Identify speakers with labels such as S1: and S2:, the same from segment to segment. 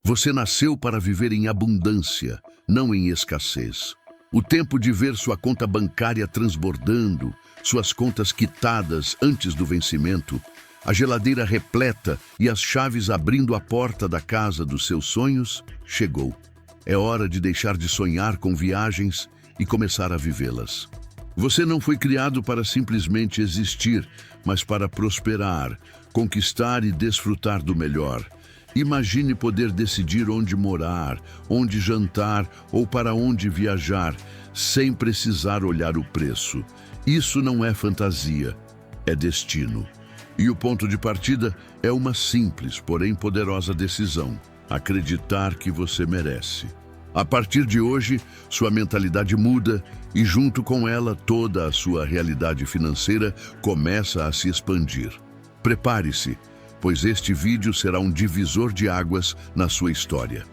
S1: Você nasceu para viver em abundância, não em escassez. O tempo de ver sua conta bancária transbordando, suas contas quitadas antes do vencimento, a geladeira repleta e as chaves abrindo a porta da casa dos seus sonhos, chegou. É hora de deixar de sonhar com viagens e começar a vivê-las. Você não foi criado para simplesmente existir, mas para prosperar, conquistar e desfrutar do melhor. Imagine poder decidir onde morar, onde jantar ou para onde viajar, sem precisar olhar o preço. Isso não é fantasia, é destino. E o ponto de partida é uma simples, porém poderosa decisão: acreditar que você merece. A partir de hoje, sua mentalidade muda e, junto com ela, toda a sua realidade financeira começa a se expandir. Prepare-se, pois este vídeo será um divisor de águas na sua história.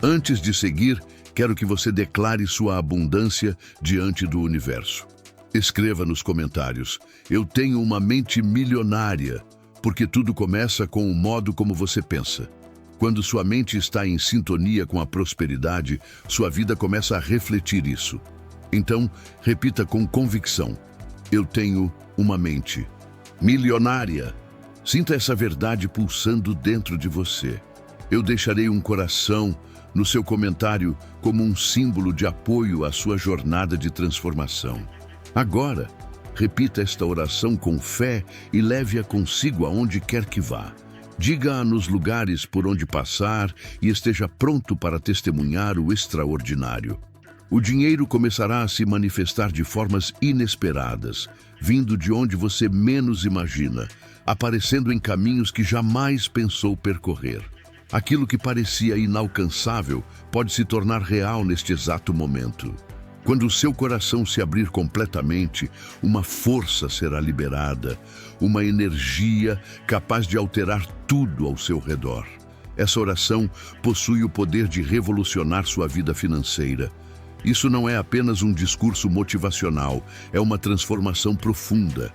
S1: Antes de seguir, quero que você declare sua abundância diante do universo. Escreva nos comentários: eu tenho uma mente milionária, porque tudo começa com o modo como você pensa. Quando sua mente está em sintonia com a prosperidade, sua vida começa a refletir isso. Então, repita com convicção: eu tenho uma mente milionária. Sinta essa verdade pulsando dentro de você. Eu deixarei um coração no seu comentário como um símbolo de apoio à sua jornada de transformação. Agora, repita esta oração com fé e leve-a consigo aonde quer que vá. Diga-a nos lugares por onde passar e esteja pronto para testemunhar o extraordinário. O dinheiro começará a se manifestar de formas inesperadas, vindo de onde você menos imagina, aparecendo em caminhos que jamais pensou percorrer. Aquilo que parecia inalcançável pode se tornar real neste exato momento. Quando o seu coração se abrir completamente, uma força será liberada, uma energia capaz de alterar tudo ao seu redor. Essa oração possui o poder de revolucionar sua vida financeira. Isso não é apenas um discurso motivacional, é uma transformação profunda.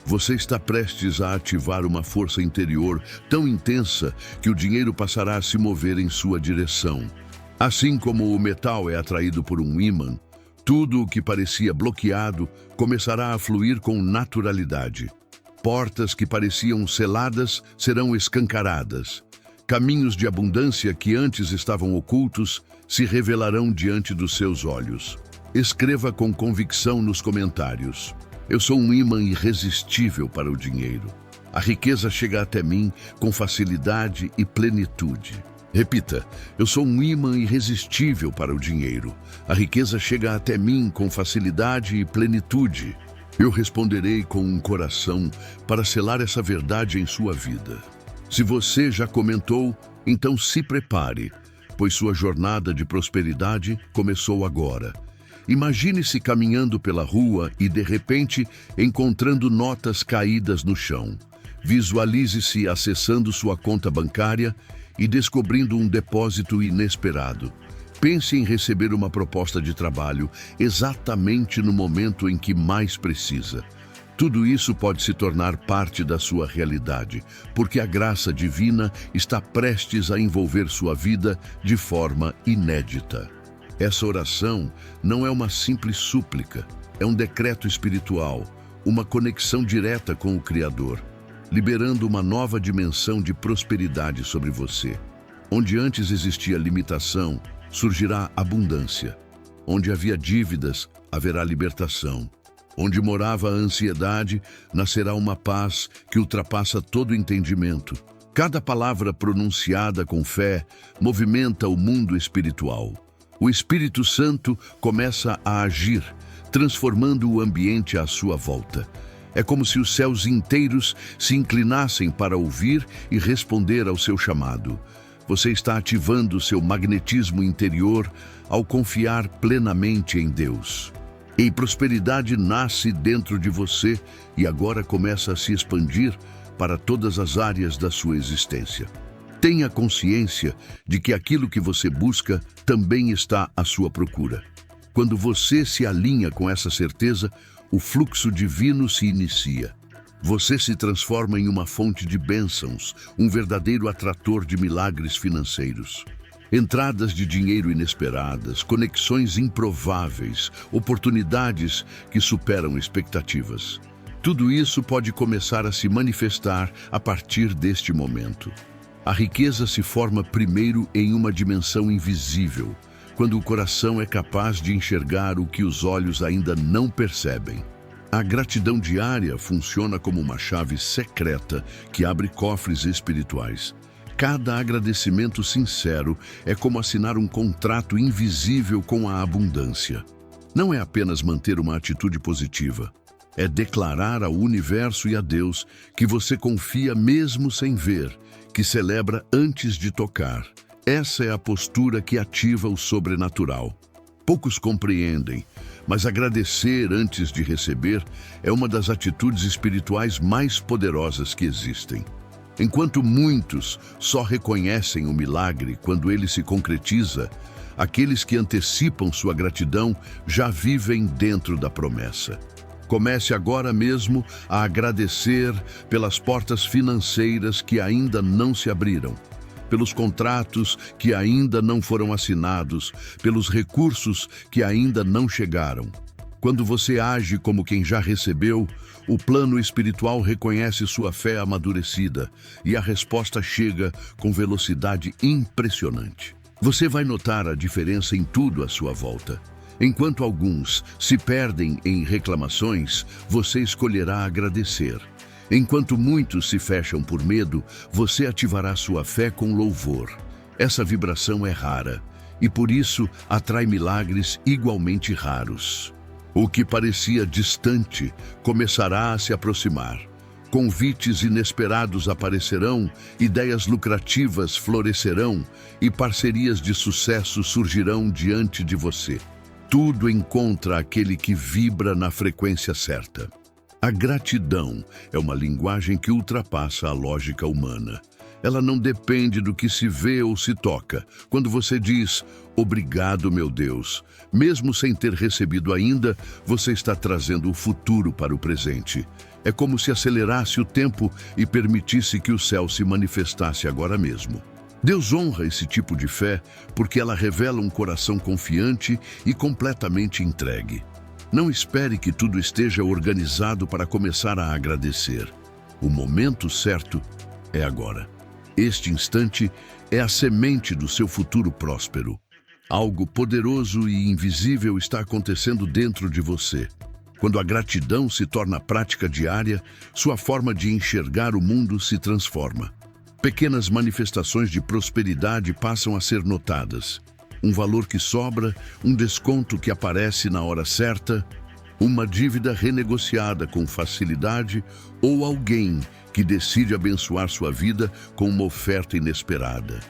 S1: Você está prestes a ativar uma força interior tão intensa que o dinheiro passará a se mover em sua direção. Assim como o metal é atraído por um ímã, tudo o que parecia bloqueado começará a fluir com naturalidade. Portas que pareciam seladas serão escancaradas. Caminhos de abundância que antes estavam ocultos se revelarão diante dos seus olhos. Escreva com convicção nos comentários: eu sou um ímã irresistível para o dinheiro. A riqueza chega até mim com facilidade e plenitude. Repita: eu sou um ímã irresistível para o dinheiro. A riqueza chega até mim com facilidade e plenitude. Eu responderei com um coração para selar essa verdade em sua vida. Se você já comentou, então se prepare, pois sua jornada de prosperidade começou agora. Imagine-se caminhando pela rua e, de repente, encontrando notas caídas no chão. Visualize-se acessando sua conta bancária e descobrindo um depósito inesperado. Pense em receber uma proposta de trabalho exatamente no momento em que mais precisa. Tudo isso pode se tornar parte da sua realidade, porque a graça divina está prestes a envolver sua vida de forma inédita. Essa oração não é uma simples súplica, é um decreto espiritual, uma conexão direta com o Criador, liberando uma nova dimensão de prosperidade sobre você. Onde antes existia limitação, surgirá abundância. Onde havia dívidas, haverá libertação. Onde morava a ansiedade, nascerá uma paz que ultrapassa todo entendimento. Cada palavra pronunciada com fé movimenta o mundo espiritual. O Espírito Santo começa a agir, transformando o ambiente à sua volta. É como se os céus inteiros se inclinassem para ouvir e responder ao seu chamado. Você está ativando seu magnetismo interior ao confiar plenamente em Deus. E prosperidade nasce dentro de você e agora começa a se expandir para todas as áreas da sua existência. Tenha consciência de que aquilo que você busca também está à sua procura. Quando você se alinha com essa certeza, o fluxo divino se inicia. Você se transforma em uma fonte de bênçãos, um verdadeiro atrator de milagres financeiros. Entradas de dinheiro inesperadas, conexões improváveis, oportunidades que superam expectativas. Tudo isso pode começar a se manifestar a partir deste momento. A riqueza se forma primeiro em uma dimensão invisível, quando o coração é capaz de enxergar o que os olhos ainda não percebem. A gratidão diária funciona como uma chave secreta que abre cofres espirituais. Cada agradecimento sincero é como assinar um contrato invisível com a abundância. Não é apenas manter uma atitude positiva, é declarar ao universo e a Deus que você confia mesmo sem ver, que celebra antes de tocar. Essa é a postura que ativa o sobrenatural. Poucos compreendem, mas agradecer antes de receber é uma das atitudes espirituais mais poderosas que existem. Enquanto muitos só reconhecem o milagre quando ele se concretiza, aqueles que antecipam sua gratidão já vivem dentro da promessa. Comece agora mesmo a agradecer pelas portas financeiras que ainda não se abriram, pelos contratos que ainda não foram assinados, pelos recursos que ainda não chegaram. Quando você age como quem já recebeu, o plano espiritual reconhece sua fé amadurecida e a resposta chega com velocidade impressionante. Você vai notar a diferença em tudo à sua volta. Enquanto alguns se perdem em reclamações, você escolherá agradecer. Enquanto muitos se fecham por medo, você ativará sua fé com louvor. Essa vibração é rara e por isso atrai milagres igualmente raros. O que parecia distante começará a se aproximar. Convites inesperados aparecerão, ideias lucrativas florescerão e parcerias de sucesso surgirão diante de você. Tudo encontra aquele que vibra na frequência certa. A gratidão é uma linguagem que ultrapassa a lógica humana. Ela não depende do que se vê ou se toca. Quando você diz, obrigado, meu Deus, mesmo sem ter recebido ainda, você está trazendo o futuro para o presente. É como se acelerasse o tempo e permitisse que o céu se manifestasse agora mesmo. Deus honra esse tipo de fé porque ela revela um coração confiante e completamente entregue. Não espere que tudo esteja organizado para começar a agradecer. O momento certo é agora. Este instante é a semente do seu futuro próspero. Algo poderoso e invisível está acontecendo dentro de você. Quando a gratidão se torna prática diária, sua forma de enxergar o mundo se transforma. Pequenas manifestações de prosperidade passam a ser notadas. Um valor que sobra, um desconto que aparece na hora certa, uma dívida renegociada com facilidade ou alguém que decide abençoar sua vida com uma oferta inesperada.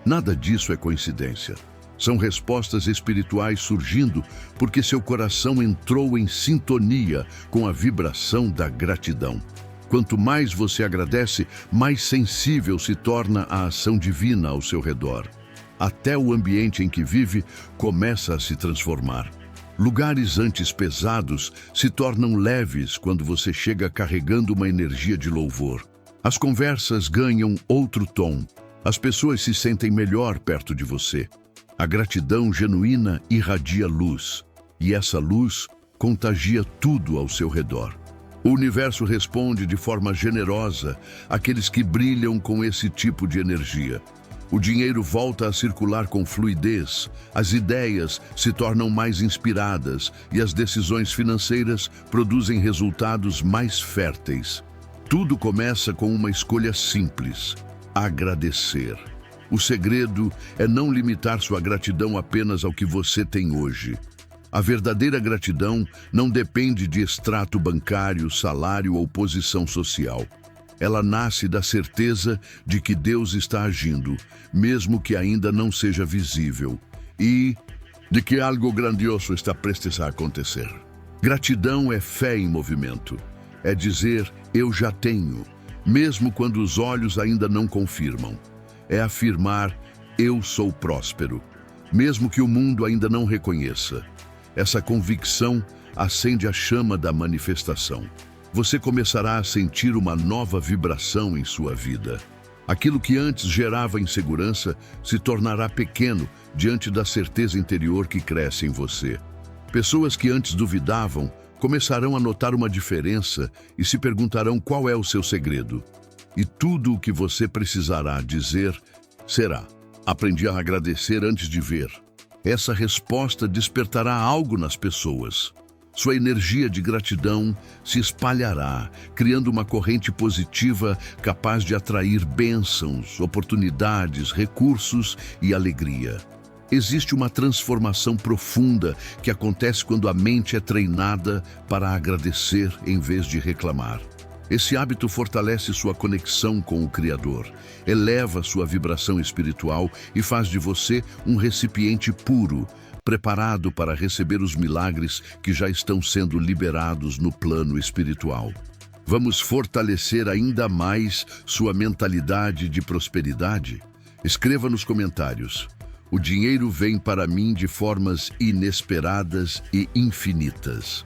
S1: Nada disso é coincidência. São respostas espirituais surgindo porque seu coração entrou em sintonia com a vibração da gratidão. Quanto mais você agradece, mais sensível se torna a ação divina ao seu redor. Até o ambiente em que vive começa a se transformar. Lugares antes pesados se tornam leves quando você chega carregando uma energia de louvor. As conversas ganham outro tom. As pessoas se sentem melhor perto de você. A gratidão genuína irradia luz, e essa luz contagia tudo ao seu redor. O universo responde de forma generosa àqueles que brilham com esse tipo de energia. O dinheiro volta a circular com fluidez, as ideias se tornam mais inspiradas e as decisões financeiras produzem resultados mais férteis. Tudo começa com uma escolha simples: agradecer. O segredo é não limitar sua gratidão apenas ao que você tem hoje. A verdadeira gratidão não depende de extrato bancário, salário ou posição social. Ela nasce da certeza de que Deus está agindo, mesmo que ainda não seja visível, e de que algo grandioso está prestes a acontecer. Gratidão é fé em movimento. É dizer, eu já tenho, mesmo quando os olhos ainda não confirmam. É afirmar, eu sou próspero, mesmo que o mundo ainda não reconheça. Essa convicção acende a chama da manifestação. Você começará a sentir uma nova vibração em sua vida. Aquilo que antes gerava insegurança se tornará pequeno diante da certeza interior que cresce em você. Pessoas que antes duvidavam começarão a notar uma diferença e se perguntarão qual é o seu segredo. E tudo o que você precisará dizer será: aprendi a agradecer antes de ver. Essa resposta despertará algo nas pessoas. Sua energia de gratidão se espalhará, criando uma corrente positiva capaz de atrair bênçãos, oportunidades, recursos e alegria. Existe uma transformação profunda que acontece quando a mente é treinada para agradecer em vez de reclamar. Esse hábito fortalece sua conexão com o Criador, eleva sua vibração espiritual e faz de você um recipiente puro, preparado para receber os milagres que já estão sendo liberados no plano espiritual. Vamos fortalecer ainda mais sua mentalidade de prosperidade? Escreva nos comentários: o dinheiro vem para mim de formas inesperadas e infinitas.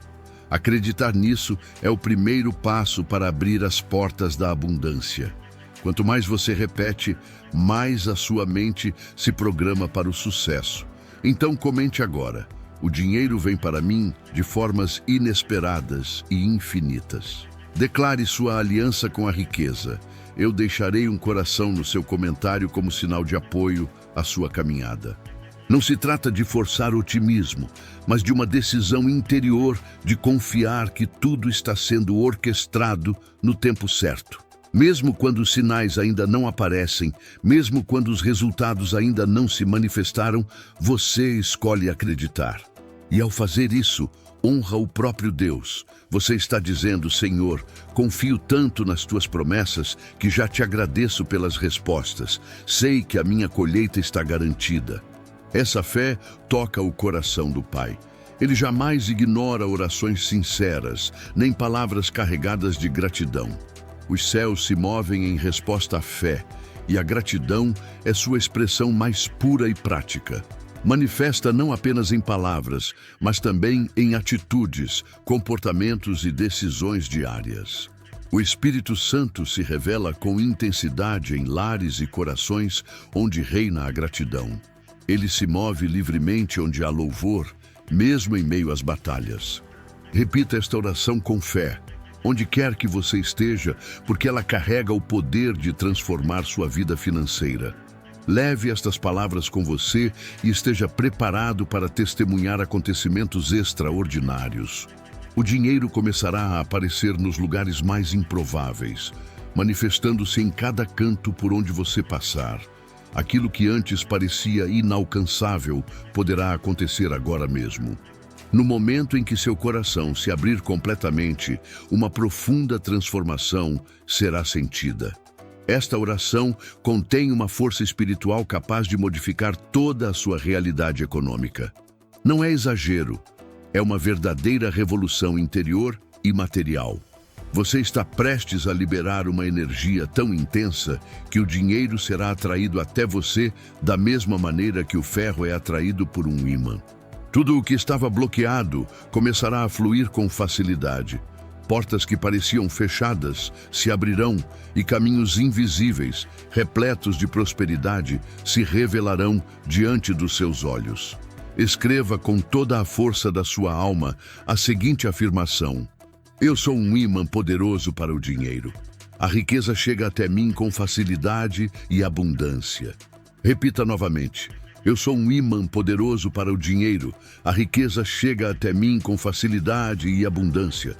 S1: Acreditar nisso é o primeiro passo para abrir as portas da abundância. Quanto mais você repete, mais a sua mente se programa para o sucesso. Então comente agora: o dinheiro vem para mim de formas inesperadas e infinitas. Declare sua aliança com a riqueza. Eu deixarei um coração no seu comentário como sinal de apoio à sua caminhada. Não se trata de forçar otimismo, mas de uma decisão interior de confiar que tudo está sendo orquestrado no tempo certo. Mesmo quando os sinais ainda não aparecem, mesmo quando os resultados ainda não se manifestaram, você escolhe acreditar. E ao fazer isso, honra o próprio Deus. Você está dizendo: Senhor, confio tanto nas tuas promessas que já te agradeço pelas respostas. Sei que a minha colheita está garantida. Essa fé toca o coração do Pai. Ele jamais ignora orações sinceras, nem palavras carregadas de gratidão. Os céus se movem em resposta à fé, e a gratidão é sua expressão mais pura e prática. Manifesta não apenas em palavras, mas também em atitudes, comportamentos e decisões diárias. O Espírito Santo se revela com intensidade em lares e corações onde reina a gratidão. Ele se move livremente onde há louvor, mesmo em meio às batalhas. Repita esta oração com fé, onde quer que você esteja, porque ela carrega o poder de transformar sua vida financeira. Leve estas palavras com você e esteja preparado para testemunhar acontecimentos extraordinários. O dinheiro começará a aparecer nos lugares mais improváveis, manifestando-se em cada canto por onde você passar. Aquilo que antes parecia inalcançável poderá acontecer agora mesmo. No momento em que seu coração se abrir completamente, uma profunda transformação será sentida. Esta oração contém uma força espiritual capaz de modificar toda a sua realidade econômica. Não é exagero, é uma verdadeira revolução interior e material. Você está prestes a liberar uma energia tão intensa que o dinheiro será atraído até você da mesma maneira que o ferro é atraído por um ímã. Tudo o que estava bloqueado começará a fluir com facilidade. Portas que pareciam fechadas se abrirão e caminhos invisíveis, repletos de prosperidade, se revelarão diante dos seus olhos. Escreva com toda a força da sua alma a seguinte afirmação: eu sou um ímã poderoso para o dinheiro. A riqueza chega até mim com facilidade e abundância. Repita novamente: eu sou um ímã poderoso para o dinheiro. A riqueza chega até mim com facilidade e abundância.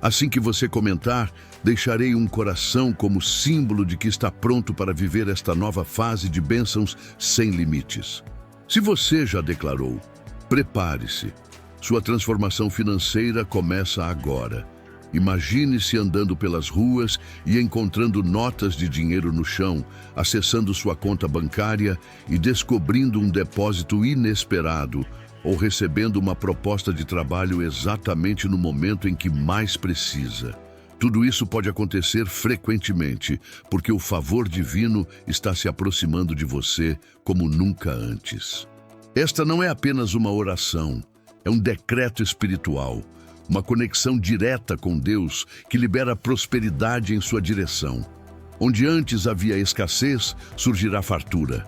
S1: Assim que você comentar, deixarei um coração como símbolo de que está pronto para viver esta nova fase de bênçãos sem limites. Se você já declarou, prepare-se. Sua transformação financeira começa agora. Imagine-se andando pelas ruas e encontrando notas de dinheiro no chão, acessando sua conta bancária e descobrindo um depósito inesperado, ou recebendo uma proposta de trabalho exatamente no momento em que mais precisa. Tudo isso pode acontecer frequentemente, porque o favor divino está se aproximando de você como nunca antes. Esta não é apenas uma oração, é um decreto espiritual, uma conexão direta com Deus que libera prosperidade em sua direção. Onde antes havia escassez, surgirá fartura.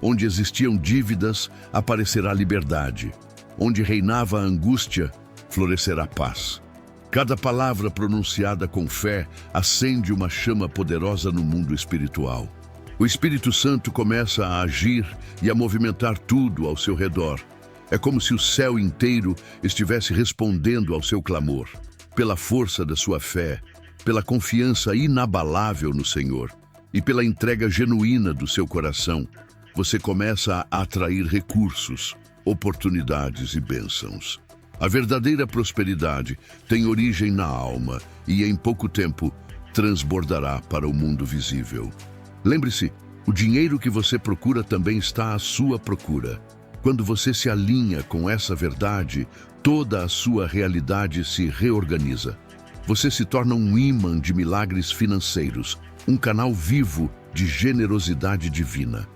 S1: Onde existiam dívidas, aparecerá liberdade. Onde reinava a angústia, florescerá paz. Cada palavra pronunciada com fé acende uma chama poderosa no mundo espiritual. O Espírito Santo começa a agir e a movimentar tudo ao seu redor. É como se o céu inteiro estivesse respondendo ao seu clamor. Pela força da sua fé, pela confiança inabalável no Senhor e pela entrega genuína do seu coração, você começa a atrair recursos, oportunidades e bênçãos. A verdadeira prosperidade tem origem na alma e, em pouco tempo, transbordará para o mundo visível. Lembre-se, o dinheiro que você procura também está à sua procura. Quando você se alinha com essa verdade, toda a sua realidade se reorganiza. Você se torna um ímã de milagres financeiros, um canal vivo de generosidade divina.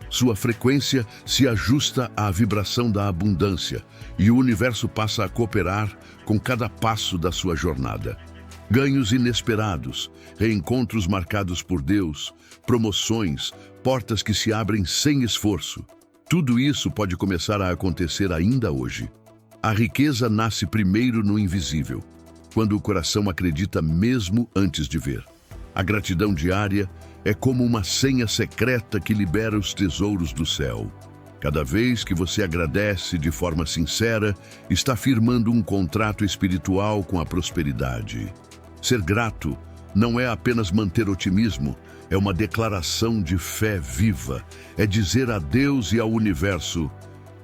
S1: Sua frequência se ajusta à vibração da abundância e o universo passa a cooperar com cada passo da sua jornada. Ganhos inesperados, reencontros marcados por Deus, promoções, portas que se abrem sem esforço. Tudo isso pode começar a acontecer ainda hoje. A riqueza nasce primeiro no invisível, quando o coração acredita mesmo antes de ver. A gratidão diária é como uma senha secreta que libera os tesouros do céu. Cada vez que você agradece de forma sincera, está firmando um contrato espiritual com a prosperidade. Ser grato não é apenas manter otimismo, é uma declaração de fé viva. É dizer a Deus e ao universo: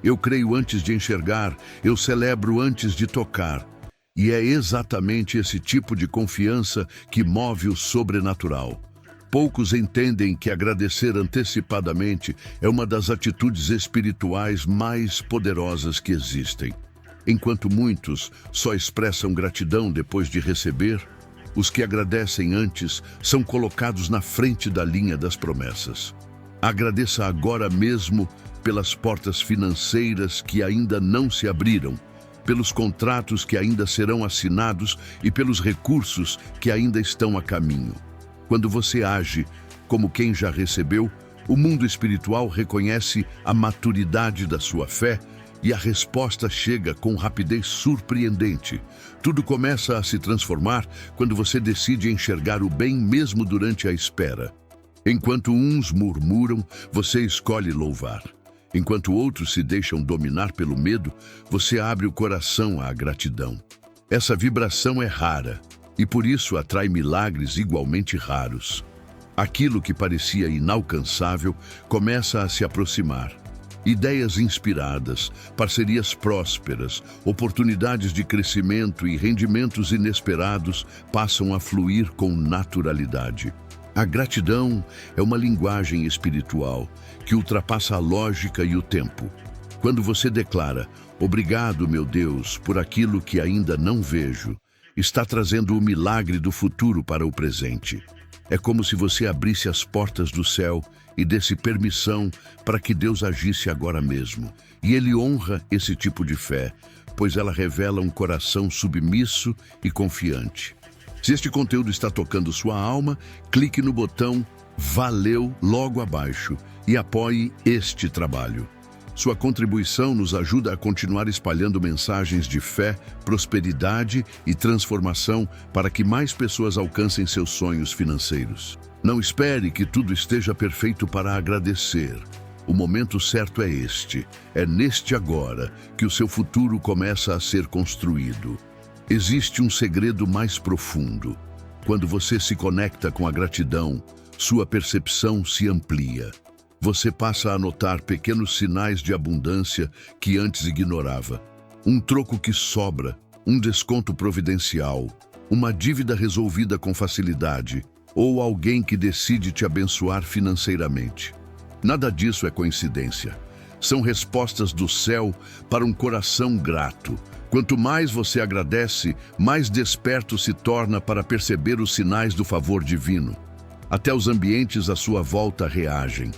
S1: eu creio antes de enxergar, eu celebro antes de tocar. E é exatamente esse tipo de confiança que move o sobrenatural. Poucos entendem que agradecer antecipadamente é uma das atitudes espirituais mais poderosas que existem. Enquanto muitos só expressam gratidão depois de receber, os que agradecem antes são colocados na frente da linha das promessas. Agradeça agora mesmo pelas portas financeiras que ainda não se abriram, pelos contratos que ainda serão assinados e pelos recursos que ainda estão a caminho. Quando você age como quem já recebeu, o mundo espiritual reconhece a maturidade da sua fé e a resposta chega com rapidez surpreendente. Tudo começa a se transformar quando você decide enxergar o bem mesmo durante a espera. Enquanto uns murmuram, você escolhe louvar. Enquanto outros se deixam dominar pelo medo, você abre o coração à gratidão. Essa vibração é rara e por isso atrai milagres igualmente raros. Aquilo que parecia inalcançável começa a se aproximar. Ideias inspiradas, parcerias prósperas, oportunidades de crescimento e rendimentos inesperados passam a fluir com naturalidade. A gratidão é uma linguagem espiritual que ultrapassa a lógica e o tempo. Quando você declara: obrigado, meu Deus, por aquilo que ainda não vejo, está trazendo o milagre do futuro para o presente. É como se você abrisse as portas do céu e desse permissão para que Deus agisse agora mesmo. E Ele honra esse tipo de fé, pois ela revela um coração submisso e confiante. Se este conteúdo está tocando sua alma, clique no botão Valeu logo abaixo e apoie este trabalho. Sua contribuição nos ajuda a continuar espalhando mensagens de fé, prosperidade e transformação para que mais pessoas alcancem seus sonhos financeiros. Não espere que tudo esteja perfeito para agradecer. O momento certo é este. É neste agora que o seu futuro começa a ser construído. Existe um segredo mais profundo. Quando você se conecta com a gratidão, sua percepção se amplia. Você passa a notar pequenos sinais de abundância que antes ignorava. Um troco que sobra, um desconto providencial, uma dívida resolvida com facilidade, ou alguém que decide te abençoar financeiramente. Nada disso é coincidência. São respostas do céu para um coração grato. Quanto mais você agradece, mais desperto se torna para perceber os sinais do favor divino. Até os ambientes à sua volta reagem.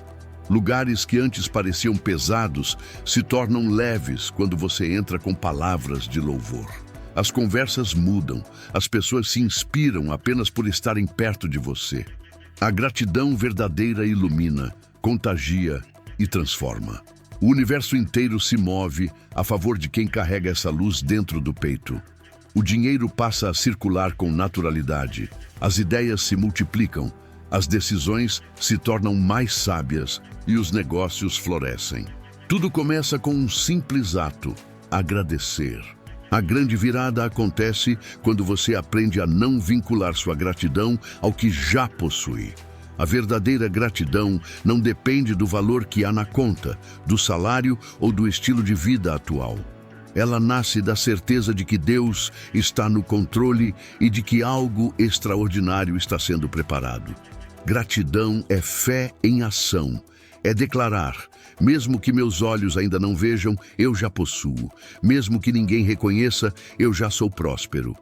S1: Lugares que antes pareciam pesados se tornam leves quando você entra com palavras de louvor. As conversas mudam, as pessoas se inspiram apenas por estarem perto de você. A gratidão verdadeira ilumina, contagia e transforma. O universo inteiro se move a favor de quem carrega essa luz dentro do peito. O dinheiro passa a circular com naturalidade, as ideias se multiplicam, as decisões se tornam mais sábias e os negócios florescem. Tudo começa com um simples ato: agradecer. A grande virada acontece quando você aprende a não vincular sua gratidão ao que já possui. A verdadeira gratidão não depende do valor que há na conta, do salário ou do estilo de vida atual. Ela nasce da certeza de que Deus está no controle e de que algo extraordinário está sendo preparado. Gratidão é fé em ação. É declarar: mesmo que meus olhos ainda não vejam, eu já possuo. Mesmo que ninguém reconheça, eu já sou próspero.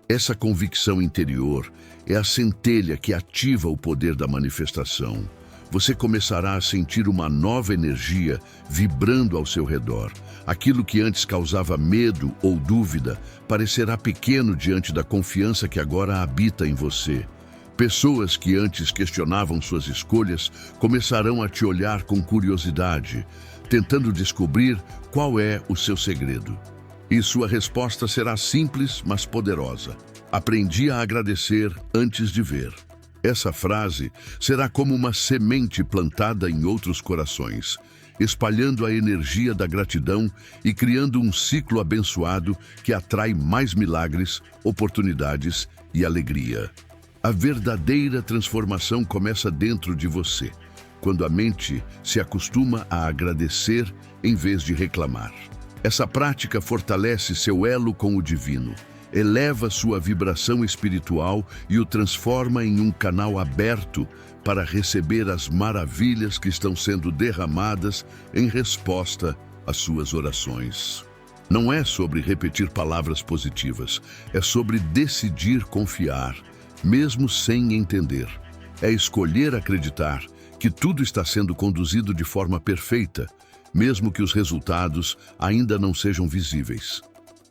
S1: Essa convicção interior é a centelha que ativa o poder da manifestação. Você começará a sentir uma nova energia vibrando ao seu redor. Aquilo que antes causava medo ou dúvida parecerá pequeno diante da confiança que agora habita em você. Pessoas que antes questionavam suas escolhas começarão a te olhar com curiosidade, tentando descobrir qual é o seu segredo. E sua resposta será simples, mas poderosa: aprendi a agradecer antes de ver. Essa frase será como uma semente plantada em outros corações, espalhando a energia da gratidão e criando um ciclo abençoado que atrai mais milagres, oportunidades e alegria. A verdadeira transformação começa dentro de você, quando a mente se acostuma a agradecer em vez de reclamar. Essa prática fortalece seu elo com o divino, eleva sua vibração espiritual e o transforma em um canal aberto para receber as maravilhas que estão sendo derramadas em resposta às suas orações. Não é sobre repetir palavras positivas, é sobre decidir confiar, mesmo sem entender. É escolher acreditar que tudo está sendo conduzido de forma perfeita, mesmo que os resultados ainda não sejam visíveis.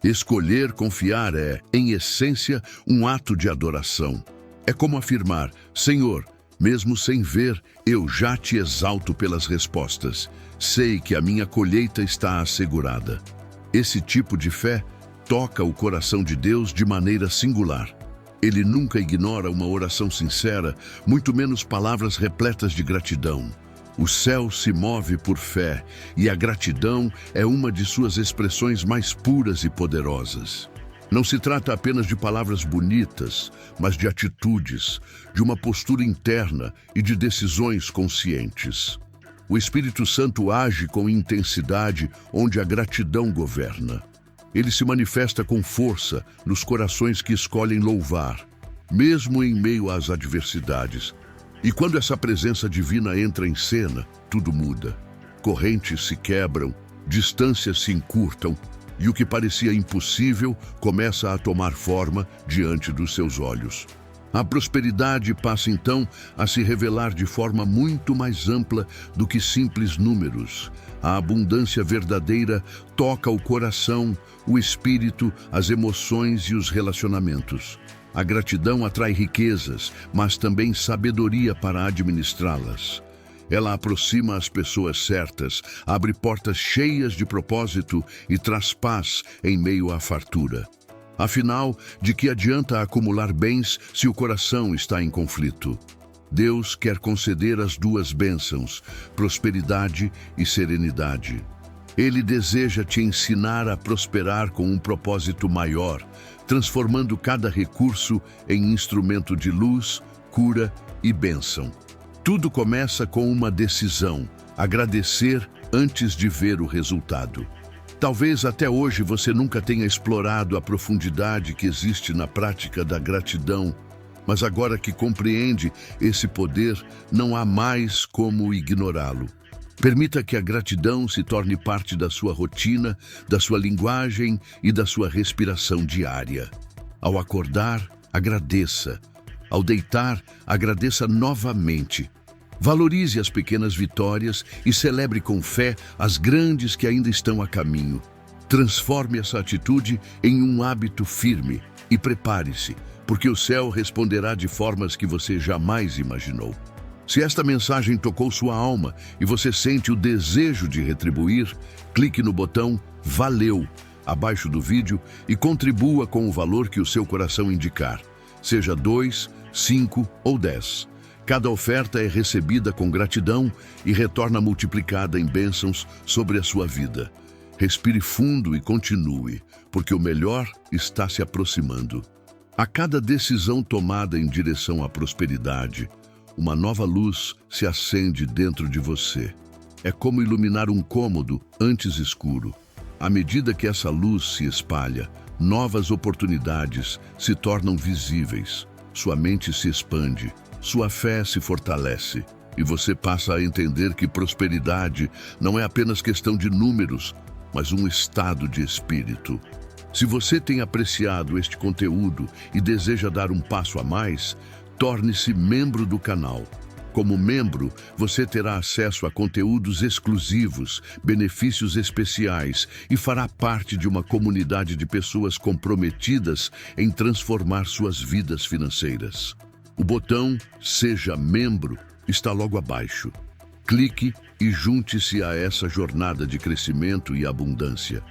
S1: Escolher confiar é, em essência, um ato de adoração. É como afirmar: Senhor, mesmo sem ver, eu já te exalto pelas respostas. Sei que a minha colheita está assegurada. Esse tipo de fé toca o coração de Deus de maneira singular. Ele nunca ignora uma oração sincera, muito menos palavras repletas de gratidão. O céu se move por fé e a gratidão é uma de suas expressões mais puras e poderosas. Não se trata apenas de palavras bonitas, mas de atitudes, de uma postura interna e de decisões conscientes. O Espírito Santo age com intensidade onde a gratidão governa. Ele se manifesta com força nos corações que escolhem louvar, mesmo em meio às adversidades. E quando essa presença divina entra em cena, tudo muda. Correntes se quebram, distâncias se encurtam, e o que parecia impossível começa a tomar forma diante dos seus olhos. A prosperidade passa então a se revelar de forma muito mais ampla do que simples números. A abundância verdadeira toca o coração, o espírito, as emoções e os relacionamentos. A gratidão atrai riquezas, mas também sabedoria para administrá-las. Ela aproxima as pessoas certas, abre portas cheias de propósito e traz paz em meio à fartura. Afinal, de que adianta acumular bens se o coração está em conflito? Deus quer conceder as duas bênçãos, prosperidade e serenidade. Ele deseja te ensinar a prosperar com um propósito maior, transformando cada recurso em instrumento de luz, cura e bênção. Tudo começa com uma decisão: agradecer antes de ver o resultado. Talvez até hoje você nunca tenha explorado a profundidade que existe na prática da gratidão, mas agora que compreende esse poder, não há mais como ignorá-lo. Permita que a gratidão se torne parte da sua rotina, da sua linguagem e da sua respiração diária. Ao acordar, agradeça. Ao deitar, agradeça novamente. Valorize as pequenas vitórias e celebre com fé as grandes que ainda estão a caminho. Transforme essa atitude em um hábito firme e prepare-se, porque o céu responderá de formas que você jamais imaginou. Se esta mensagem tocou sua alma e você sente o desejo de retribuir, clique no botão Valeu abaixo do vídeo e contribua com o valor que o seu coração indicar, seja 2, 5 ou 10. Cada oferta é recebida com gratidão e retorna multiplicada em bênçãos sobre a sua vida. Respire fundo e continue, porque o melhor está se aproximando. A cada decisão tomada em direção à prosperidade, uma nova luz se acende dentro de você. É como iluminar um cômodo antes escuro. À medida que essa luz se espalha, novas oportunidades se tornam visíveis. Sua mente se expande, sua fé se fortalece e você passa a entender que prosperidade não é apenas questão de números, mas um estado de espírito. Se você tem apreciado este conteúdo e deseja dar um passo a mais, torne-se membro do canal. Como membro, você terá acesso a conteúdos exclusivos, benefícios especiais e fará parte de uma comunidade de pessoas comprometidas em transformar suas vidas financeiras. O botão Seja Membro está logo abaixo. Clique e junte-se a essa jornada de crescimento e abundância.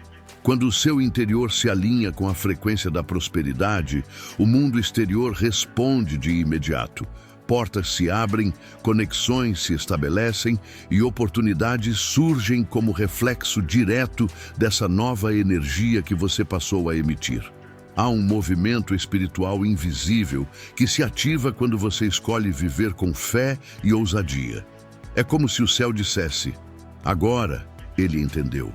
S1: Quando o seu interior se alinha com a frequência da prosperidade, o mundo exterior responde de imediato. Portas se abrem, conexões se estabelecem e oportunidades surgem como reflexo direto dessa nova energia que você passou a emitir. Há um movimento espiritual invisível que se ativa quando você escolhe viver com fé e ousadia. É como se o céu dissesse: agora ele entendeu.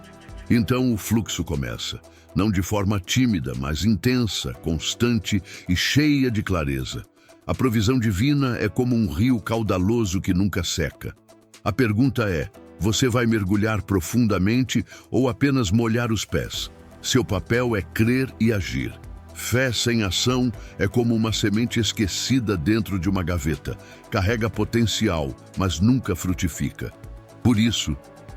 S1: Então o fluxo começa, não de forma tímida, mas intensa, constante e cheia de clareza. A provisão divina é como um rio caudaloso que nunca seca. A pergunta é: você vai mergulhar profundamente ou apenas molhar os pés? Seu papel é crer e agir. Fé sem ação é como uma semente esquecida dentro de uma gaveta. Carrega potencial, mas nunca frutifica. Por isso,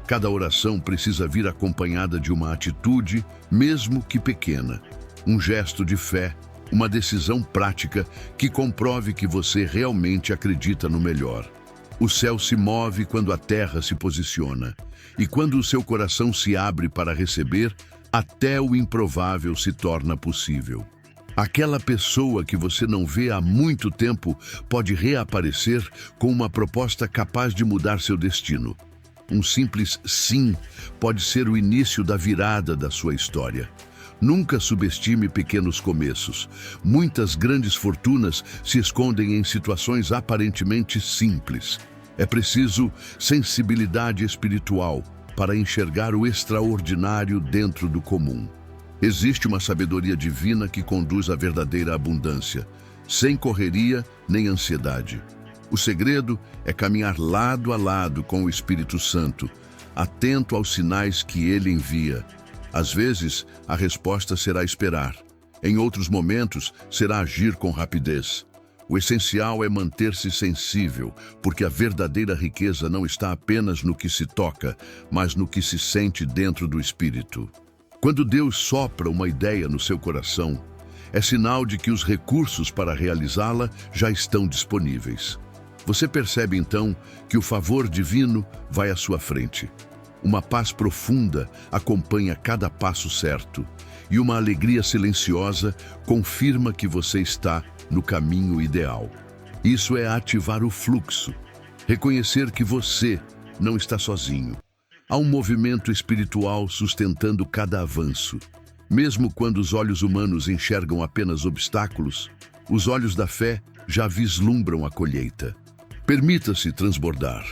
S1: cada oração precisa vir acompanhada de uma atitude, mesmo que pequena. Um gesto de fé, uma decisão prática que comprove que você realmente acredita no melhor. O céu se move quando a terra se posiciona. E quando o seu coração se abre para receber, até o improvável se torna possível. Aquela pessoa que você não vê há muito tempo pode reaparecer com uma proposta capaz de mudar seu destino. Um simples sim pode ser o início da virada da sua história. Nunca subestime pequenos começos. Muitas grandes fortunas se escondem em situações aparentemente simples. É preciso sensibilidade espiritual para enxergar o extraordinário dentro do comum. Existe uma sabedoria divina que conduz à verdadeira abundância, sem correria nem ansiedade. O segredo é caminhar lado a lado com o Espírito Santo, atento aos sinais que ele envia. Às vezes, a resposta será esperar. Em outros momentos, será agir com rapidez. O essencial é manter-se sensível, porque a verdadeira riqueza não está apenas no que se toca, mas no que se sente dentro do espírito. Quando Deus sopra uma ideia no seu coração, é sinal de que os recursos para realizá-la já estão disponíveis. Você percebe então que o favor divino vai à sua frente. Uma paz profunda acompanha cada passo certo, e uma alegria silenciosa confirma que você está no caminho ideal. Isso é ativar o fluxo, reconhecer que você não está sozinho. Há um movimento espiritual sustentando cada avanço. Mesmo quando os olhos humanos enxergam apenas obstáculos, os olhos da fé já vislumbram a colheita. Permita-se transbordar.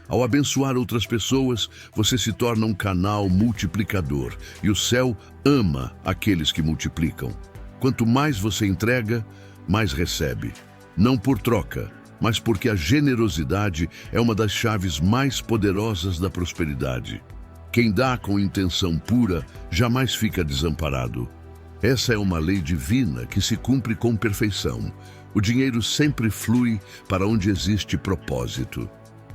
S1: Ao abençoar outras pessoas, você se torna um canal multiplicador, e o céu ama aqueles que multiplicam. Quanto mais você entrega, mais recebe. Não por troca, mas porque a generosidade é uma das chaves mais poderosas da prosperidade. Quem dá com intenção pura jamais fica desamparado. Essa é uma lei divina que se cumpre com perfeição. O dinheiro sempre flui para onde existe propósito.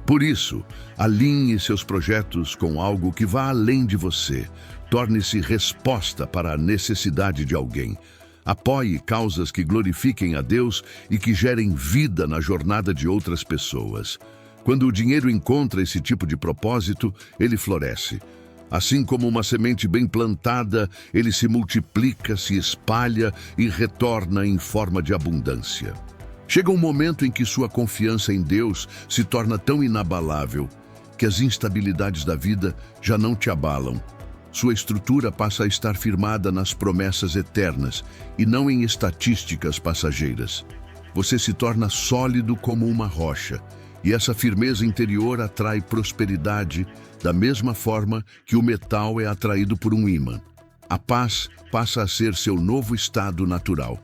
S1: Por isso, alinhe seus projetos com algo que vá além de você. Torne-se resposta para a necessidade de alguém. Apoie causas que glorifiquem a Deus e que gerem vida na jornada de outras pessoas. Quando o dinheiro encontra esse tipo de propósito, ele floresce. Assim como uma semente bem plantada, ele se multiplica, se espalha e retorna em forma de abundância. Chega um momento em que sua confiança em Deus se torna tão inabalável que as instabilidades da vida já não te abalam. Sua estrutura passa a estar firmada nas promessas eternas e não em estatísticas passageiras. Você se torna sólido como uma rocha, e essa firmeza interior atrai prosperidade da mesma forma que o metal é atraído por um ímã. A paz passa a ser seu novo estado natural.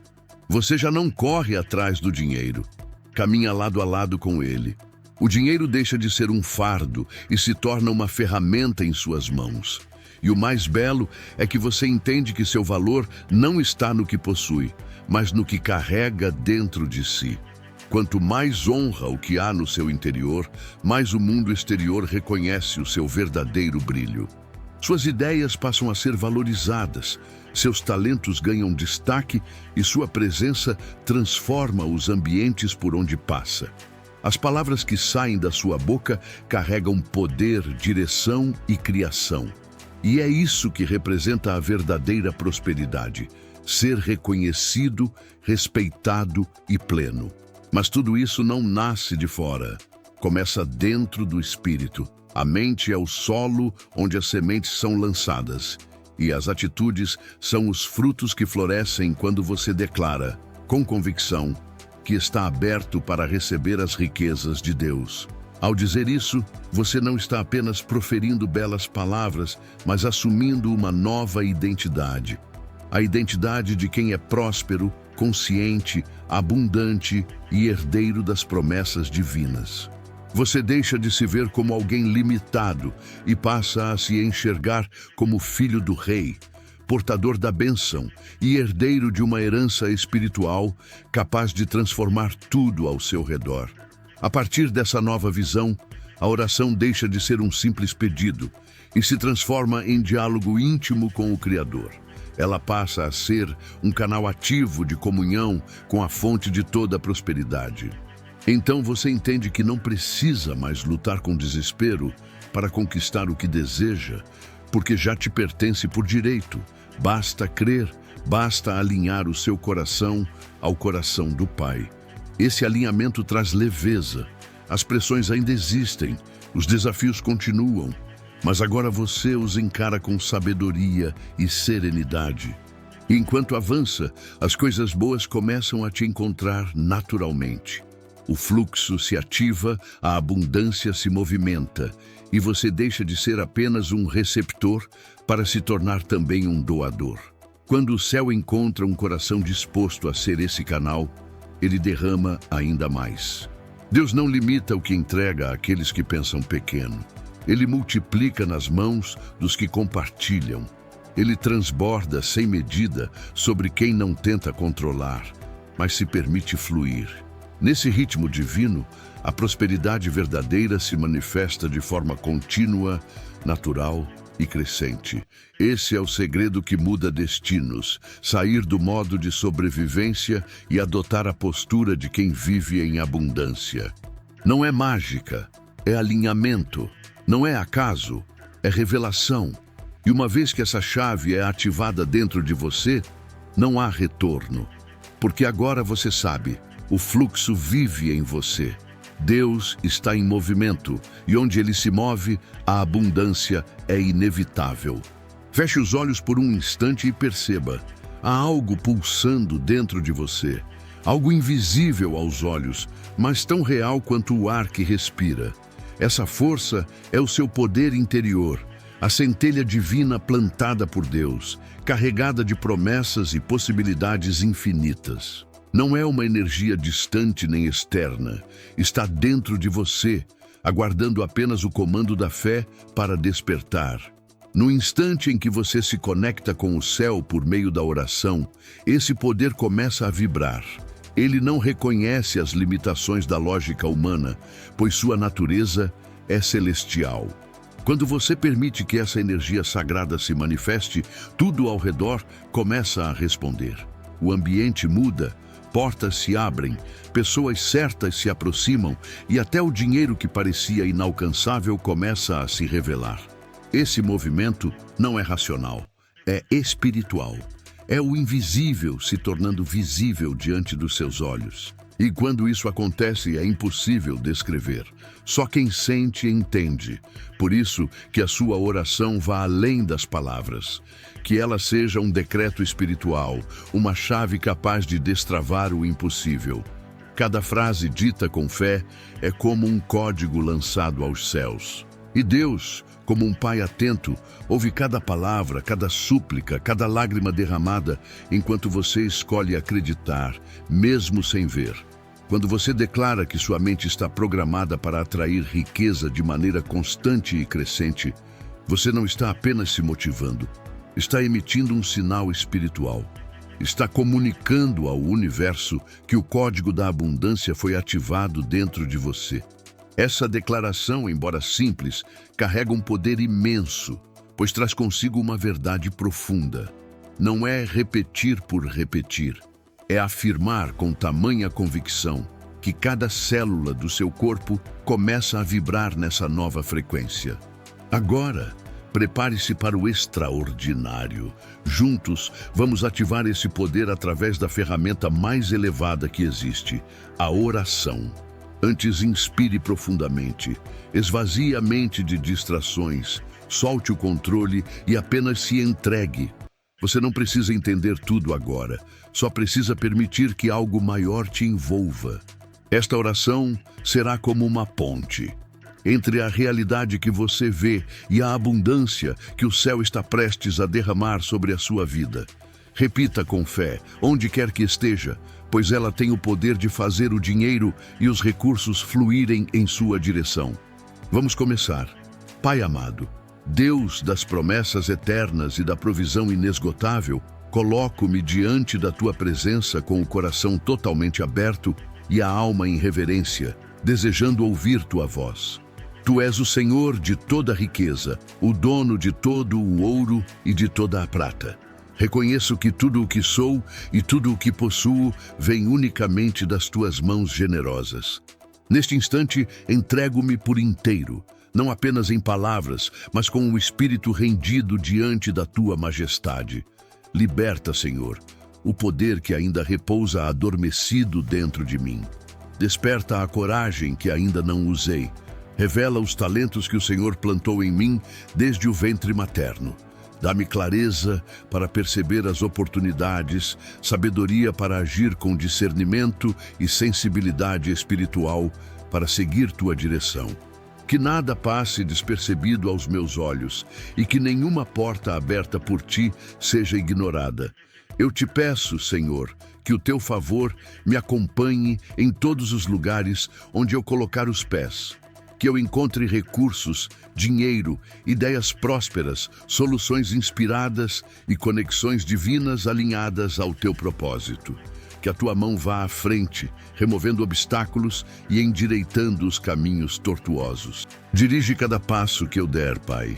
S1: Você já não corre atrás do dinheiro, caminha lado a lado com ele. O dinheiro deixa de ser um fardo e se torna uma ferramenta em suas mãos. E o mais belo é que você entende que seu valor não está no que possui, mas no que carrega dentro de si. Quanto mais honra o que há no seu interior, mais o mundo exterior reconhece o seu verdadeiro brilho. Suas ideias passam a ser valorizadas, seus talentos ganham destaque e sua presença transforma os ambientes por onde passa. As palavras que saem da sua boca carregam poder, direção e criação. E é isso que representa a verdadeira prosperidade: ser reconhecido, respeitado e pleno. Mas tudo isso não nasce de fora, começa dentro do espírito. A mente é o solo onde as sementes são lançadas, e as atitudes são os frutos que florescem quando você declara, com convicção, que está aberto para receber as riquezas de Deus. Ao dizer isso, você não está apenas proferindo belas palavras, mas assumindo uma nova identidade. A identidade de quem é próspero, consciente, abundante e herdeiro das promessas divinas. Você deixa de se ver como alguém limitado e passa a se enxergar como filho do rei, portador da bênção e herdeiro de uma herança espiritual capaz de transformar tudo ao seu redor. A partir dessa nova visão, a oração deixa de ser um simples pedido e se transforma em diálogo íntimo com o Criador. Ela passa a ser um canal ativo de comunhão com a fonte de toda a prosperidade. Então você entende que não precisa mais lutar com desespero para conquistar o que deseja, porque já te pertence por direito. Basta crer, basta alinhar o seu coração ao coração do Pai. Esse alinhamento traz leveza. As pressões ainda existem, os desafios continuam, mas agora você os encara com sabedoria e serenidade. E enquanto avança, as coisas boas começam a te encontrar naturalmente. O fluxo se ativa, a abundância se movimenta, e você deixa de ser apenas um receptor para se tornar também um doador. Quando o céu encontra um coração disposto a ser esse canal, ele derrama ainda mais. Deus não limita o que entrega àqueles que pensam pequeno. Ele multiplica nas mãos dos que compartilham. Ele transborda sem medida sobre quem não tenta controlar, mas se permite fluir. Nesse ritmo divino, a prosperidade verdadeira se manifesta de forma contínua, natural e crescente. Esse é o segredo que muda destinos, sair do modo de sobrevivência e adotar a postura de quem vive em abundância. Não é mágica, é alinhamento. Não é acaso, é revelação. E uma vez que essa chave é ativada dentro de você, não há retorno. Porque agora você sabe, o fluxo vive em você. Deus está em movimento e onde ele se move, a abundância é inevitável. Feche os olhos por um instante e perceba. Há algo pulsando dentro de você. Algo invisível aos olhos, mas tão real quanto o ar que respira. Essa força é o seu poder interior, a centelha divina plantada por Deus, carregada de promessas e possibilidades infinitas. Não é uma energia distante nem externa, está dentro de você, aguardando apenas o comando da fé para despertar. No instante em que você se conecta com o céu por meio da oração, esse poder começa a vibrar. Ele não reconhece as limitações da lógica humana, pois sua natureza é celestial. Quando você permite que essa energia sagrada se manifeste, tudo ao redor começa a responder. o ambiente muda, portas se abrem, pessoas certas se aproximam e até o dinheiro que parecia inalcançável começa a se revelar. Esse movimento não é racional, é espiritual. É o invisível se tornando visível diante dos seus olhos. E quando isso acontece, é impossível descrever. Só quem sente entende. Por isso que a sua oração vá além das palavras. Que ela seja um decreto espiritual, uma chave capaz de destravar o impossível. Cada frase dita com fé é como um código lançado aos céus. E Deus, como um pai atento, ouve cada palavra, cada súplica, cada lágrima derramada, enquanto você escolhe acreditar, mesmo sem ver. Quando você declara que sua mente está programada para atrair riqueza de maneira constante e crescente, você não está apenas se motivando, está emitindo um sinal espiritual. Está comunicando ao universo que o código da abundância foi ativado dentro de você. Essa declaração, embora simples, carrega um poder imenso, pois traz consigo uma verdade profunda. Não é repetir por repetir, é afirmar com tamanha convicção que cada célula do seu corpo começa a vibrar nessa nova frequência. Agora, prepare-se para o extraordinário. Juntos, vamos ativar esse poder através da ferramenta mais elevada que existe, a oração. Antes, inspire profundamente, esvazie a mente de distrações, solte o controle e apenas se entregue. Você não precisa entender tudo agora, só precisa permitir que algo maior te envolva. Esta oração será como uma ponte entre a realidade que você vê e a abundância que o céu está prestes a derramar sobre a sua vida. Repita com fé, onde quer que esteja, pois ela tem o poder de fazer o dinheiro e os recursos fluírem em sua direção. Vamos começar. Pai amado, Deus das promessas eternas e da provisão inesgotável, coloco-me diante da tua presença com o coração totalmente aberto e a alma em reverência, desejando ouvir tua voz. Tu és o Senhor de toda a riqueza, o dono de todo o ouro e de toda a prata. Reconheço que tudo o que sou e tudo o que possuo vem unicamente das tuas mãos generosas. Neste instante, entrego-me por inteiro, não apenas em palavras, mas com o espírito rendido diante da tua majestade. Liberta, Senhor, o poder que ainda repousa adormecido dentro de mim. Desperta a coragem que ainda não usei. Revela os talentos que o Senhor plantou em mim desde o ventre materno. Dá-me clareza para perceber as oportunidades, sabedoria para agir com discernimento e sensibilidade espiritual para seguir tua direção. Que nada passe despercebido aos meus olhos e que nenhuma porta aberta por ti seja ignorada. Eu te peço, Senhor, que o teu favor me acompanhe em todos os lugares onde eu colocar os pés. Que eu encontre recursos, dinheiro, ideias prósperas, soluções inspiradas e conexões divinas alinhadas ao teu propósito. Que a tua mão vá à frente, removendo obstáculos e endireitando os caminhos tortuosos. Dirige cada passo que eu der, Pai.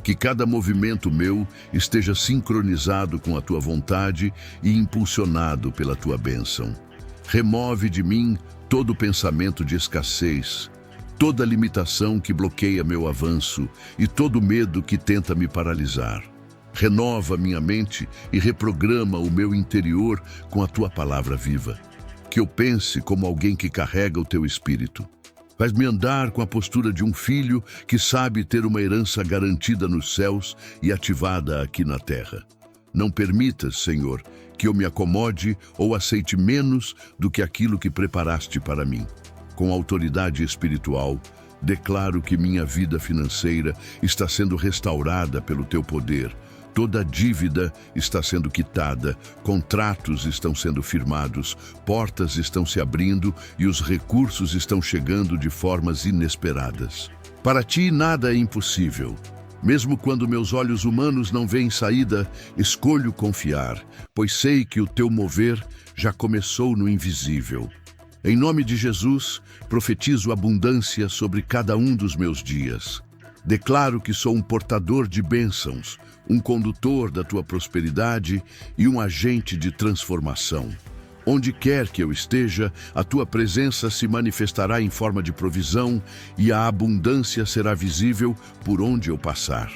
S1: Que cada movimento meu esteja sincronizado com a tua vontade e impulsionado pela tua bênção. Remove de mim todo pensamento de escassez, toda limitação que bloqueia meu avanço e todo medo que tenta me paralisar. Renova minha mente e reprograma o meu interior com a tua palavra viva. Que eu pense como alguém que carrega o teu espírito. Faz-me andar com a postura de um filho que sabe ter uma herança garantida nos céus e ativada aqui na terra. Não permitas, Senhor, que eu me acomode ou aceite menos do que aquilo que preparaste para mim. Com autoridade espiritual, declaro que minha vida financeira está sendo restaurada pelo teu poder. Toda dívida está sendo quitada, contratos estão sendo firmados, portas estão se abrindo e os recursos estão chegando de formas inesperadas. Para ti nada é impossível. Mesmo quando meus olhos humanos não veem saída, escolho confiar, pois sei que o teu mover já começou no invisível. Em nome de Jesus, profetizo abundância sobre cada um dos meus dias. Declaro que sou um portador de bênçãos, um condutor da tua prosperidade e um agente de transformação. Onde quer que eu esteja, a tua presença se manifestará em forma de provisão e a abundância será visível por onde eu passar.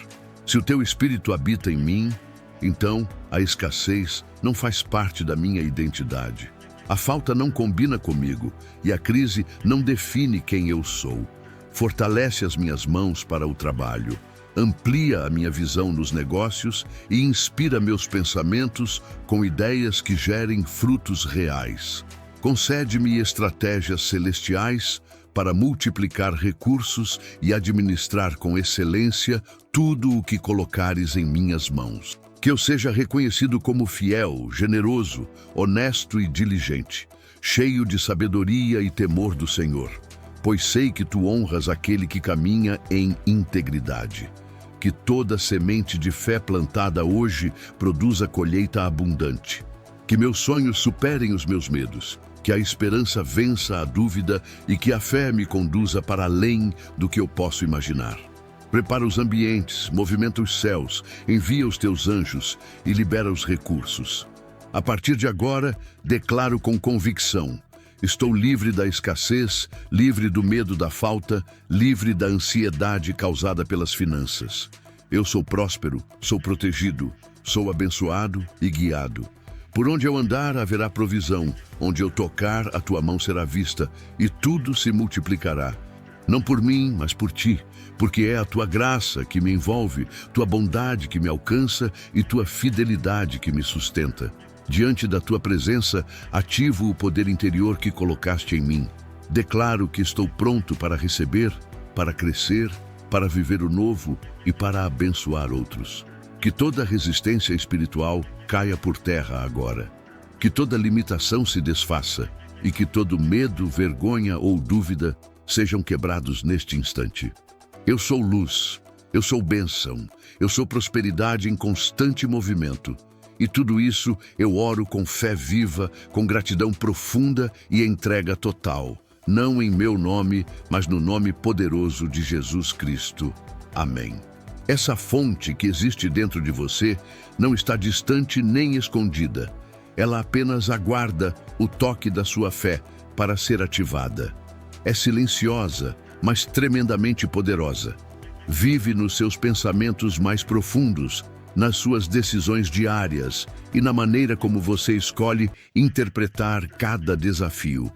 S1: Se o teu espírito habita em mim, então a escassez não faz parte da minha identidade. A falta não combina comigo e a crise não define quem eu sou. Fortalece as minhas mãos para o trabalho. Amplia a minha visão nos negócios e inspira meus pensamentos com ideias que gerem frutos reais. Concede-me estratégias celestiais para multiplicar recursos e administrar com excelência tudo o que colocares em minhas mãos. Que eu seja reconhecido como fiel, generoso, honesto e diligente, cheio de sabedoria e temor do Senhor, pois sei que tu honras aquele que caminha em integridade. Que toda semente de fé plantada hoje produza colheita abundante. Que meus sonhos superem os meus medos. Que a esperança vença a dúvida e que a fé me conduza para além do que eu posso imaginar. Prepara os ambientes, movimenta os céus, envia os teus anjos e libera os recursos. A partir de agora, declaro com convicção: estou livre da escassez, livre do medo da falta, livre da ansiedade causada pelas finanças. Eu sou próspero, sou protegido, sou abençoado e guiado. Por onde eu andar haverá provisão, onde eu tocar a tua mão será vista e tudo se multiplicará. Não por mim, mas por ti, porque é a tua graça que me envolve, tua bondade que me alcança e tua fidelidade que me sustenta. Diante da tua presença, ativo o poder interior que colocaste em mim. Declaro que estou pronto para receber, para crescer, para viver o novo e para abençoar outros. Que toda resistência espiritual caia por terra agora. Que toda limitação se desfaça e que todo medo, vergonha ou dúvida sejam quebrados neste instante. Eu sou luz, eu sou bênção, eu sou prosperidade em constante movimento. E tudo isso eu oro com fé viva, com gratidão profunda e entrega total. Não em meu nome, mas no nome poderoso de Jesus Cristo. Amém. Essa fonte que existe dentro de você não está distante nem escondida. Ela apenas aguarda o toque da sua fé para ser ativada. É silenciosa, mas tremendamente poderosa. Vive nos seus pensamentos mais profundos, nas suas decisões diárias e na maneira como você escolhe interpretar cada desafio.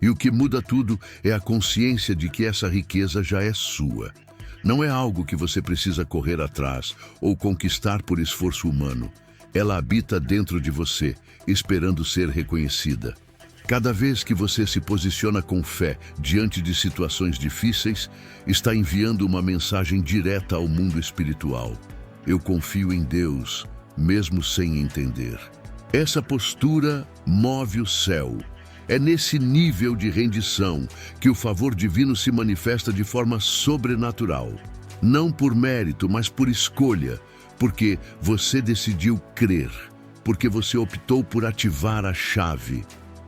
S1: E o que muda tudo é a consciência de que essa riqueza já é sua. Não é algo que você precisa correr atrás ou conquistar por esforço humano. Ela habita dentro de você, esperando ser reconhecida. Cada vez que você se posiciona com fé diante de situações difíceis, está enviando uma mensagem direta ao mundo espiritual. Eu confio em Deus, mesmo sem entender. Essa postura move o céu. É nesse nível de rendição que o favor divino se manifesta de forma sobrenatural. Não por mérito, mas por escolha, porque você decidiu crer, porque você optou por ativar a chave.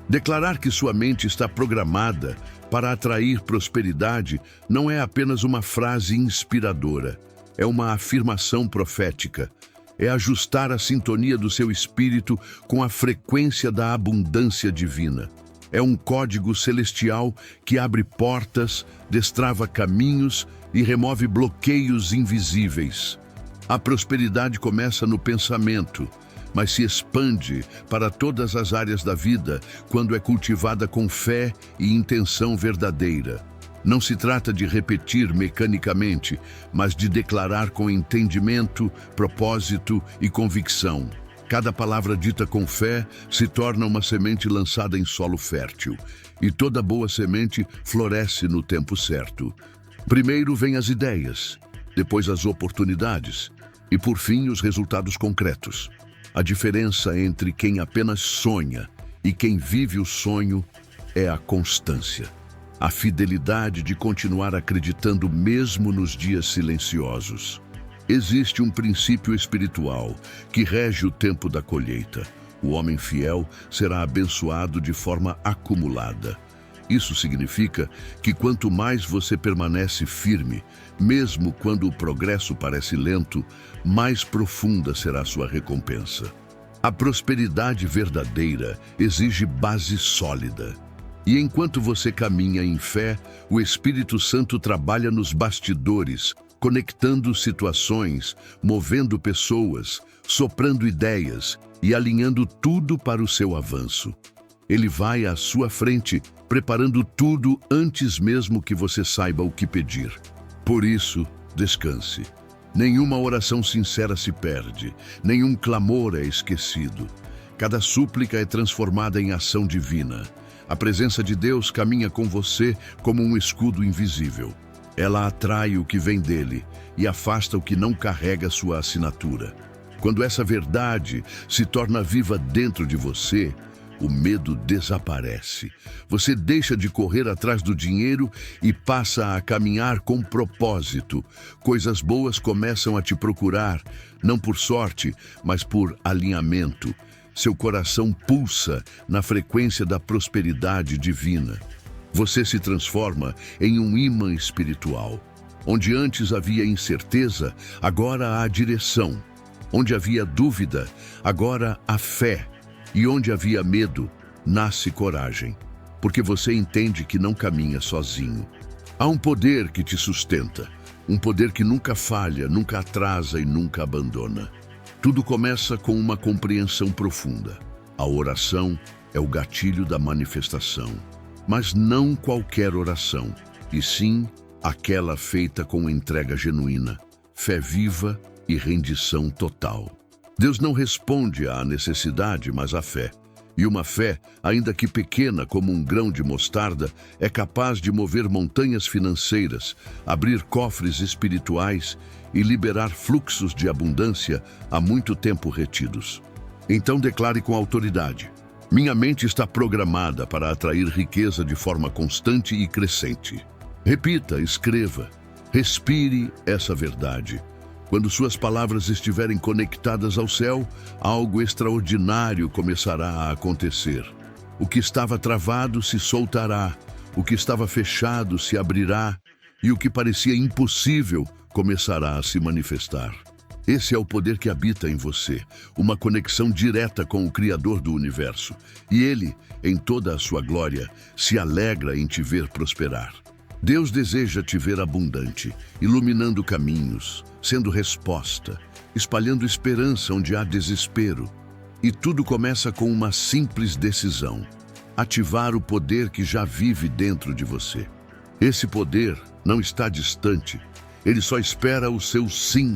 S1: Declarar que sua mente está programada para atrair prosperidade não é apenas uma frase inspiradora, é uma afirmação profética. É ajustar a sintonia do seu espírito com a frequência da abundância divina. É um código celestial que abre portas, destrava caminhos e remove bloqueios invisíveis. A prosperidade começa no pensamento, mas se expande para todas as áreas da vida quando é cultivada com fé e intenção verdadeira. Não se trata de repetir mecanicamente, mas de declarar com entendimento, propósito e convicção. Cada palavra dita com fé se torna uma semente lançada em solo fértil, e toda boa semente floresce no tempo certo. Primeiro vêm as ideias, depois as oportunidades e, por fim, os resultados concretos. A diferença entre quem apenas sonha e quem vive o sonho é a constância. A fidelidade de continuar acreditando mesmo nos dias silenciosos. Existe um princípio espiritual que rege o tempo da colheita. O homem fiel será abençoado de forma acumulada. Isso significa que quanto mais você permanece firme, mesmo quando o progresso parece lento, mais profunda será sua recompensa. A prosperidade verdadeira exige base sólida. E enquanto você caminha em fé, o Espírito Santo trabalha nos bastidores, conectando situações, movendo pessoas, soprando ideias e alinhando tudo para o seu avanço. Ele vai à sua frente, preparando tudo antes mesmo que você saiba o que pedir. Por isso, descanse. Nenhuma oração sincera se perde, nenhum clamor é esquecido. Cada súplica é transformada em ação divina. A presença de Deus caminha com você como um escudo invisível. Ela atrai o que vem dele e afasta o que não carrega sua assinatura. Quando essa verdade se torna viva dentro de você, o medo desaparece. Você deixa de correr atrás do dinheiro e passa a caminhar com propósito. Coisas boas começam a te procurar, não por sorte, mas por alinhamento. Seu coração pulsa na frequência da prosperidade divina. Você se transforma em um imã espiritual. Onde antes havia incerteza, agora há direção. Onde havia dúvida, agora há fé. E onde havia medo, nasce coragem, porque você entende que não caminha sozinho. Há um poder que te sustenta, um poder que nunca falha, nunca atrasa e nunca abandona. Tudo começa com uma compreensão profunda. A oração é o gatilho da manifestação, mas não qualquer oração, e sim aquela feita com entrega genuína, fé viva e rendição total. Deus não responde à necessidade, mas à fé. E uma fé, ainda que pequena como um grão de mostarda, é capaz de mover montanhas financeiras, abrir cofres espirituais e liberar fluxos de abundância há muito tempo retidos. Então declare com autoridade: minha mente está programada para atrair riqueza de forma constante e crescente. Repita, escreva, respire essa verdade. Quando suas palavras estiverem conectadas ao céu, algo extraordinário começará a acontecer. O que estava travado se soltará, o que estava fechado se abrirá, e o que parecia impossível começará a se manifestar. Esse é o poder que habita em você, uma conexão direta com o Criador do Universo. E Ele, em toda a sua glória, se alegra em te ver prosperar. Deus deseja te ver abundante, iluminando caminhos, sendo resposta, espalhando esperança onde há desespero. E tudo começa com uma simples decisão: ativar o poder que já vive dentro de você. Esse poder não está distante, ele só espera o seu sim.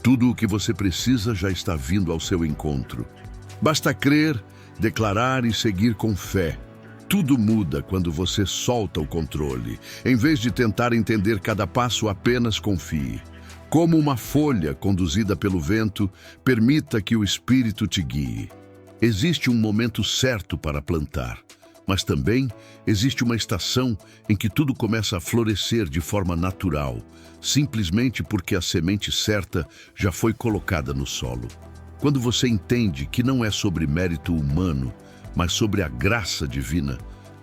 S1: Tudo o que você precisa já está vindo ao seu encontro. Basta crer, declarar e seguir com fé. Tudo muda quando você solta o controle. Em vez de tentar entender cada passo, apenas confie. Como uma folha conduzida pelo vento, permita que o Espírito te guie. Existe um momento certo para plantar, mas também existe uma estação em que tudo começa a florescer de forma natural, simplesmente porque a semente certa já foi colocada no solo. Quando você entende que não é sobre mérito humano, mas sobre a graça divina,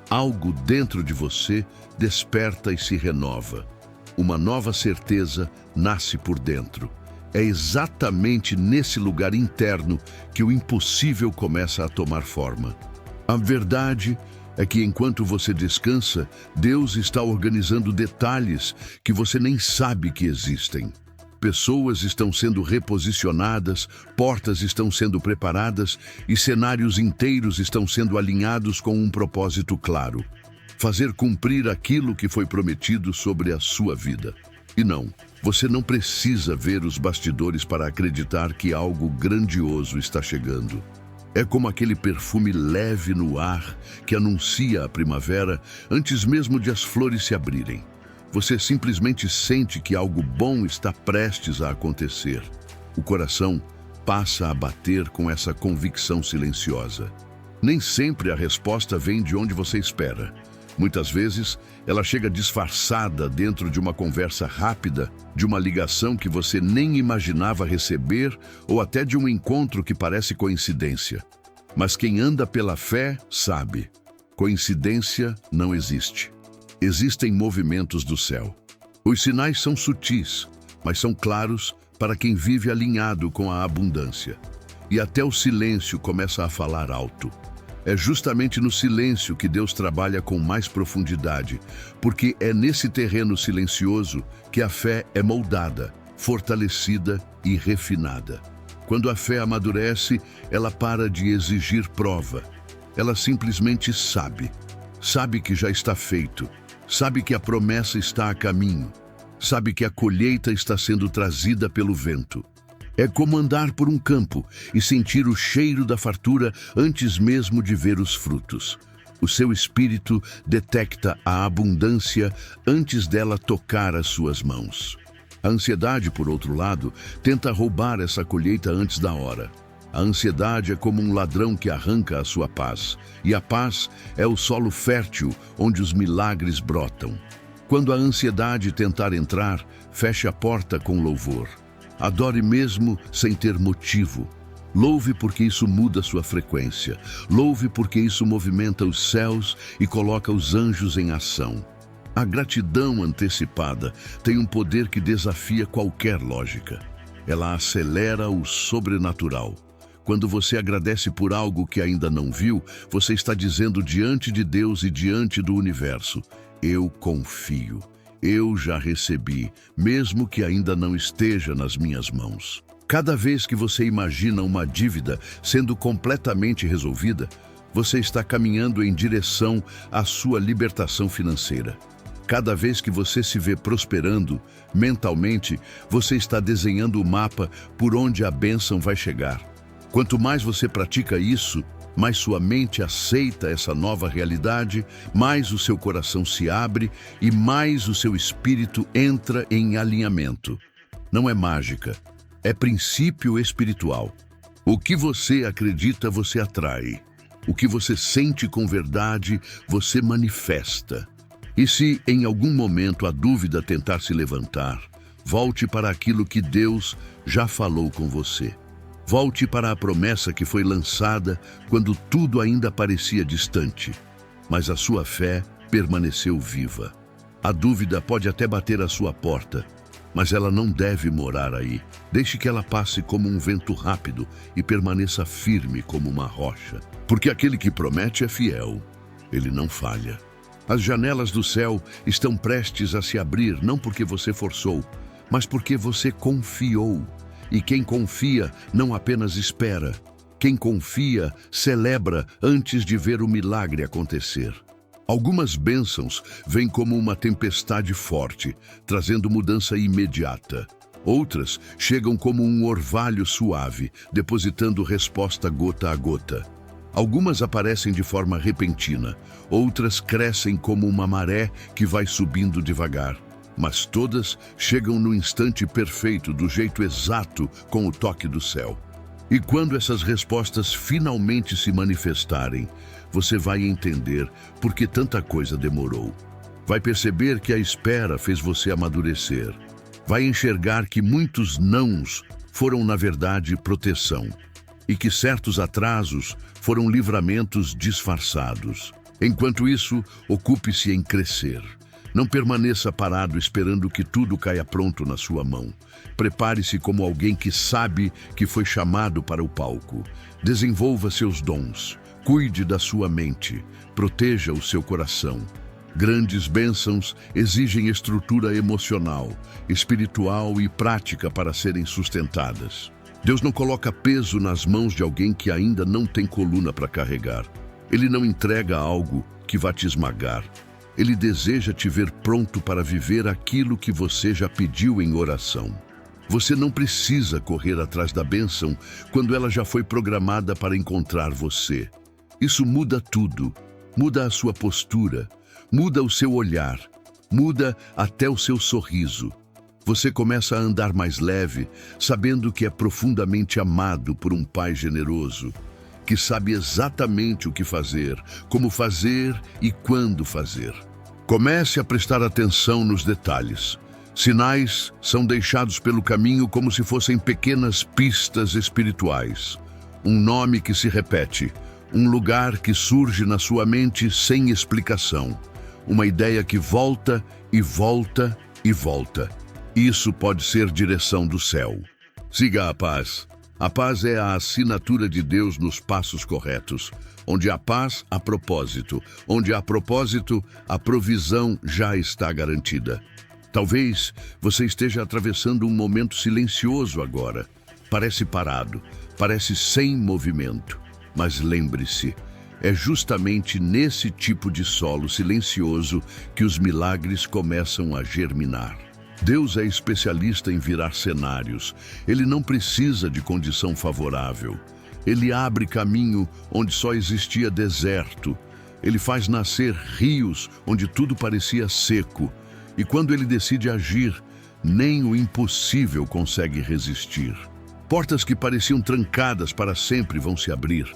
S1: algo dentro de você desperta e se renova. Uma nova certeza nasce por dentro. É exatamente nesse lugar interno que o impossível começa a tomar forma. A verdade é que enquanto você descansa, Deus está organizando detalhes que você nem sabe que existem. Pessoas estão sendo reposicionadas, portas estão sendo preparadas e cenários inteiros estão sendo alinhados com um propósito claro: fazer cumprir aquilo que foi prometido sobre a sua vida. E não, você não precisa ver os bastidores para acreditar que algo grandioso está chegando. É como aquele perfume leve no ar que anuncia a primavera antes mesmo de as flores se abrirem. Você simplesmente sente que algo bom está prestes a acontecer. O coração passa a bater com essa convicção silenciosa. Nem sempre a resposta vem de onde você espera. Muitas vezes, ela chega disfarçada dentro de uma conversa rápida, de uma ligação que você nem imaginava receber ou até de um encontro que parece coincidência. Mas quem anda pela fé sabe. Coincidência não existe. Existem movimentos do céu. Os sinais são sutis, mas são claros para quem vive alinhado com a abundância. E até o silêncio começa a falar alto. É justamente no silêncio que Deus trabalha com mais profundidade, porque é nesse terreno silencioso que a fé é moldada, fortalecida e refinada. Quando a fé amadurece, ela para de exigir prova. Ela simplesmente sabe que já está feito, sabe que a promessa está a caminho, sabe que a colheita está sendo trazida pelo vento. É como andar por um campo e sentir o cheiro da fartura antes mesmo de ver os frutos. O seu espírito detecta a abundância antes dela tocar as suas mãos. A ansiedade, por outro lado, tenta roubar essa colheita antes da hora. A ansiedade é como um ladrão que arranca a sua paz, e a paz é o solo fértil onde os milagres brotam. Quando a ansiedade tentar entrar, feche a porta com louvor. Adore mesmo sem ter motivo. Louve porque isso muda sua frequência. Louve porque isso movimenta os céus e coloca os anjos em ação. A gratidão antecipada tem um poder que desafia qualquer lógica. Ela acelera o sobrenatural. Quando você agradece por algo que ainda não viu, você está dizendo diante de Deus e diante do universo: eu confio. Eu já recebi, mesmo que ainda não esteja nas minhas mãos. Cada vez que você imagina uma dívida sendo completamente resolvida, você está caminhando em direção à sua libertação financeira. Cada vez que você se vê prosperando, mentalmente, você está desenhando o mapa por onde a bênção vai chegar. Quanto mais você pratica isso, mais sua mente aceita essa nova realidade, mais o seu coração se abre e mais o seu espírito entra em alinhamento. Não é mágica, é princípio espiritual. O que você acredita, você atrai. O que você sente com verdade, você manifesta. E se em algum momento a dúvida tentar se levantar, volte para aquilo que Deus já falou com você. Volte para a promessa que foi lançada quando tudo ainda parecia distante, mas a sua fé permaneceu viva. A dúvida pode até bater à sua porta, mas ela não deve morar aí. Deixe que ela passe como um vento rápido e permaneça firme como uma rocha. Porque aquele que promete é fiel, ele não falha. As janelas do céu estão prestes a se abrir, não porque você forçou, mas porque você confiou. E quem confia não apenas espera. Quem confia celebra antes de ver o milagre acontecer. Algumas bênçãos vêm como uma tempestade forte, trazendo mudança imediata. Outras chegam como um orvalho suave, depositando resposta gota a gota. Algumas aparecem de forma repentina, outras crescem como uma maré que vai subindo devagar. Mas todas chegam no instante perfeito, do jeito exato, com o toque do céu. E quando essas respostas finalmente se manifestarem, você vai entender por que tanta coisa demorou. Vai perceber que a espera fez você amadurecer. Vai enxergar que muitos nãos foram, na verdade, proteção. E que certos atrasos foram livramentos disfarçados. Enquanto isso, ocupe-se em crescer. Não permaneça parado esperando que tudo caia pronto na sua mão. Prepare-se como alguém que sabe que foi chamado para o palco. Desenvolva seus dons. Cuide da sua mente. Proteja o seu coração. Grandes bênçãos exigem estrutura emocional, espiritual e prática para serem sustentadas. Deus não coloca peso nas mãos de alguém que ainda não tem coluna para carregar. Ele não entrega algo que vá te esmagar. Ele deseja te ver pronto para viver aquilo que você já pediu em oração. Você não precisa correr atrás da bênção quando ela já foi programada para encontrar você. Isso muda tudo. Muda a sua postura, muda o seu olhar, muda até o seu sorriso. Você começa a andar mais leve, sabendo que é profundamente amado por um Pai generoso, que sabe exatamente o que fazer, como fazer e quando fazer. Comece a prestar atenção nos detalhes. Sinais são deixados pelo caminho como se fossem pequenas pistas espirituais. Um nome que se repete, Um lugar que surge na sua mente sem explicação. Uma ideia que volta e volta e volta. Isso pode ser direção do céu. Siga a paz. A paz é a assinatura de Deus nos passos corretos. Onde há paz, há propósito. Onde há propósito, a provisão já está garantida. Talvez você esteja atravessando um momento silencioso agora. Parece parado, parece sem movimento. Mas lembre-se, é justamente nesse tipo de solo silencioso que os milagres começam a germinar. Deus é especialista em virar cenários. Ele não precisa de condição favorável. Ele abre caminho onde só existia deserto. Ele faz nascer rios onde tudo parecia seco. E quando ele decide agir, nem o impossível consegue resistir. Portas que pareciam trancadas para sempre vão se abrir.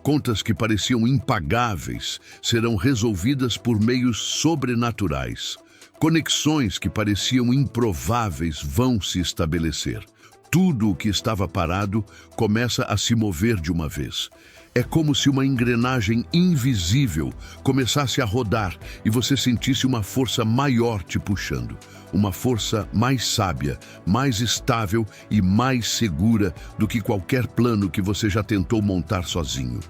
S1: Contas que pareciam impagáveis serão resolvidas por meios sobrenaturais. Conexões que pareciam improváveis vão se estabelecer. Tudo o que estava parado começa a se mover de uma vez. É como se uma engrenagem invisível começasse a rodar e você sentisse uma força maior te puxando. Uma força mais sábia, mais estável e mais segura do que qualquer plano que você já tentou montar sozinho.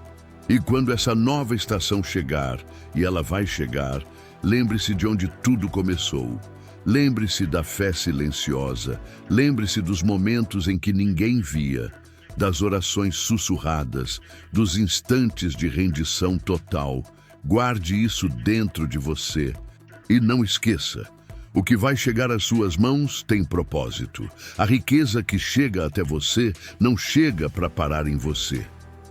S1: E quando essa nova estação chegar, e ela vai chegar, lembre-se de onde tudo começou. Lembre-se da fé silenciosa. Lembre-se dos momentos em que ninguém via. Das orações sussurradas, dos instantes de rendição total. Guarde isso dentro de você. E não esqueça, o que vai chegar às suas mãos tem propósito. A riqueza que chega até você não chega para parar em você.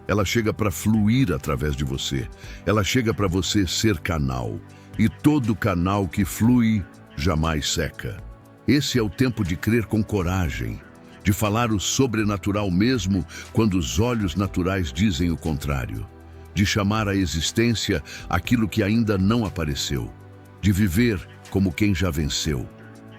S1: Ela chega para fluir através de você. Ela chega para você ser canal. E todo canal que flui jamais seca. Esse é o tempo de crer com coragem, de falar o sobrenatural mesmo quando os olhos naturais dizem o contrário, de chamar à existência aquilo que ainda não apareceu, de viver como quem já venceu,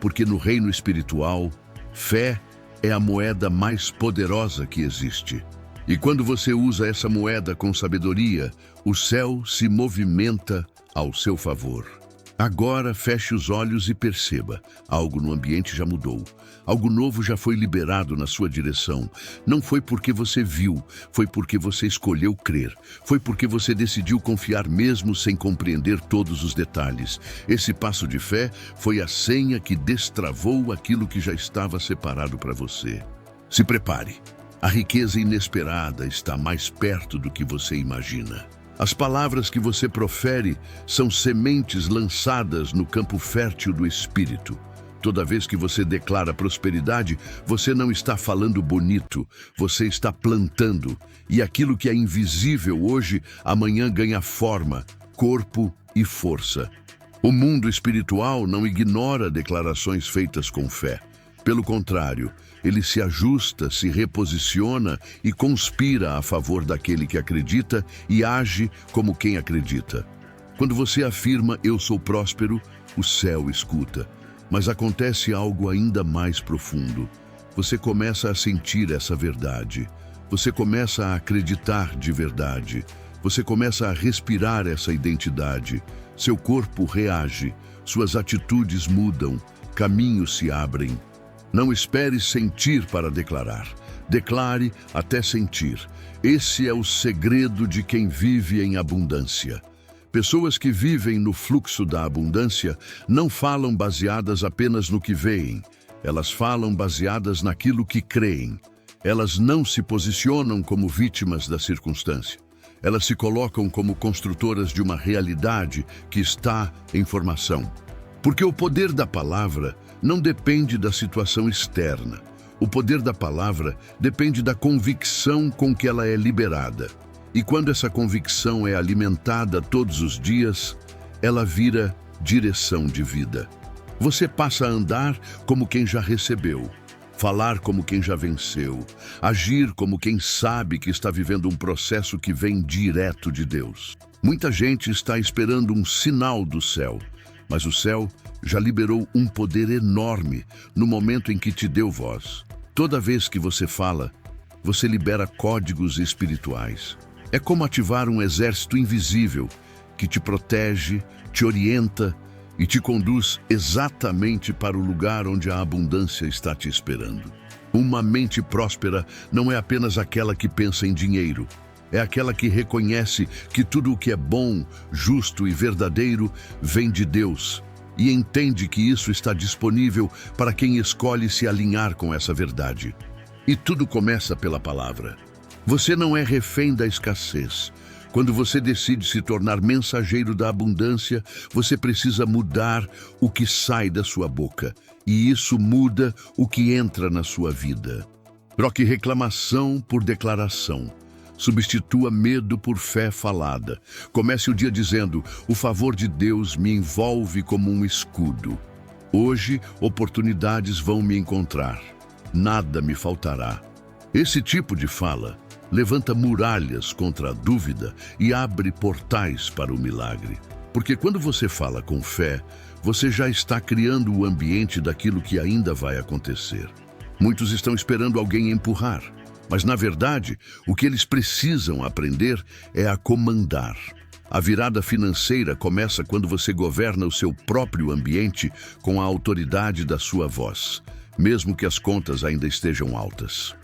S1: porque no reino espiritual, fé é a moeda mais poderosa que existe. E quando você usa essa moeda com sabedoria, o céu se movimenta ao seu favor. Agora feche os olhos e perceba, algo no ambiente já mudou. Algo novo já foi liberado na sua direção. Não foi porque você viu, foi porque você escolheu crer. Foi porque você decidiu confiar mesmo sem compreender todos os detalhes. Esse passo de fé foi a senha que destravou aquilo que já estava separado para você. Se prepare. A riqueza inesperada está mais perto do que você imagina. As palavras que você profere são sementes lançadas no campo fértil do Espírito. Toda vez que você declara prosperidade, você não está falando bonito, você está plantando. E aquilo que é invisível hoje, amanhã ganha forma, corpo e força. O mundo espiritual não ignora declarações feitas com fé. Pelo contrário, ele se ajusta, se reposiciona e conspira a favor daquele que acredita e age como quem acredita. Quando você afirma "eu sou próspero", o céu escuta. Mas acontece algo ainda mais profundo. Você começa a sentir essa verdade. Você começa a acreditar de verdade. Você começa a respirar essa identidade. Seu corpo reage. Suas atitudes mudam. Caminhos se abrem. Não espere sentir para declarar. Declare até sentir. Esse é o segredo de quem vive em abundância. Pessoas que vivem no fluxo da abundância não falam baseadas apenas no que veem. Elas falam baseadas naquilo que creem. Elas não se posicionam como vítimas da circunstância. Elas se colocam como construtoras de uma realidade que está em formação. Porque o poder da palavra não depende da situação externa. O poder da palavra depende da convicção com que ela é liberada. E quando essa convicção é alimentada todos os dias, ela vira direção de vida. Você passa a andar como quem já recebeu, falar como quem já venceu, agir como quem sabe que está vivendo um processo que vem direto de Deus. Muita gente está esperando um sinal do céu, mas o céu já liberou um poder enorme no momento em que te deu voz. Toda vez que você fala, você libera códigos espirituais. É como ativar um exército invisível que te protege, te orienta e te conduz exatamente para o lugar onde a abundância está te esperando. Uma mente próspera não é apenas aquela que pensa em dinheiro. É aquela que reconhece que tudo o que é bom, justo e verdadeiro vem de Deus e entende que isso está disponível para quem escolhe se alinhar com essa verdade. E tudo começa pela palavra. Você não é refém da escassez. Quando você decide se tornar mensageiro da abundância, você precisa mudar o que sai da sua boca, e isso muda o que entra na sua vida. Troque reclamação por declaração. Substitua medo por fé falada. Comece o dia dizendo: o favor de Deus me envolve como um escudo. Hoje, oportunidades vão me encontrar. Nada me faltará. Esse tipo de fala levanta muralhas contra a dúvida e abre portais para o milagre. Porque quando você fala com fé, você já está criando o ambiente daquilo que ainda vai acontecer. Muitos estão esperando alguém empurrar, mas na verdade, o que eles precisam aprender é a comandar. A virada financeira começa quando você governa o seu próprio ambiente com a autoridade da sua voz, mesmo que as contas ainda estejam altas.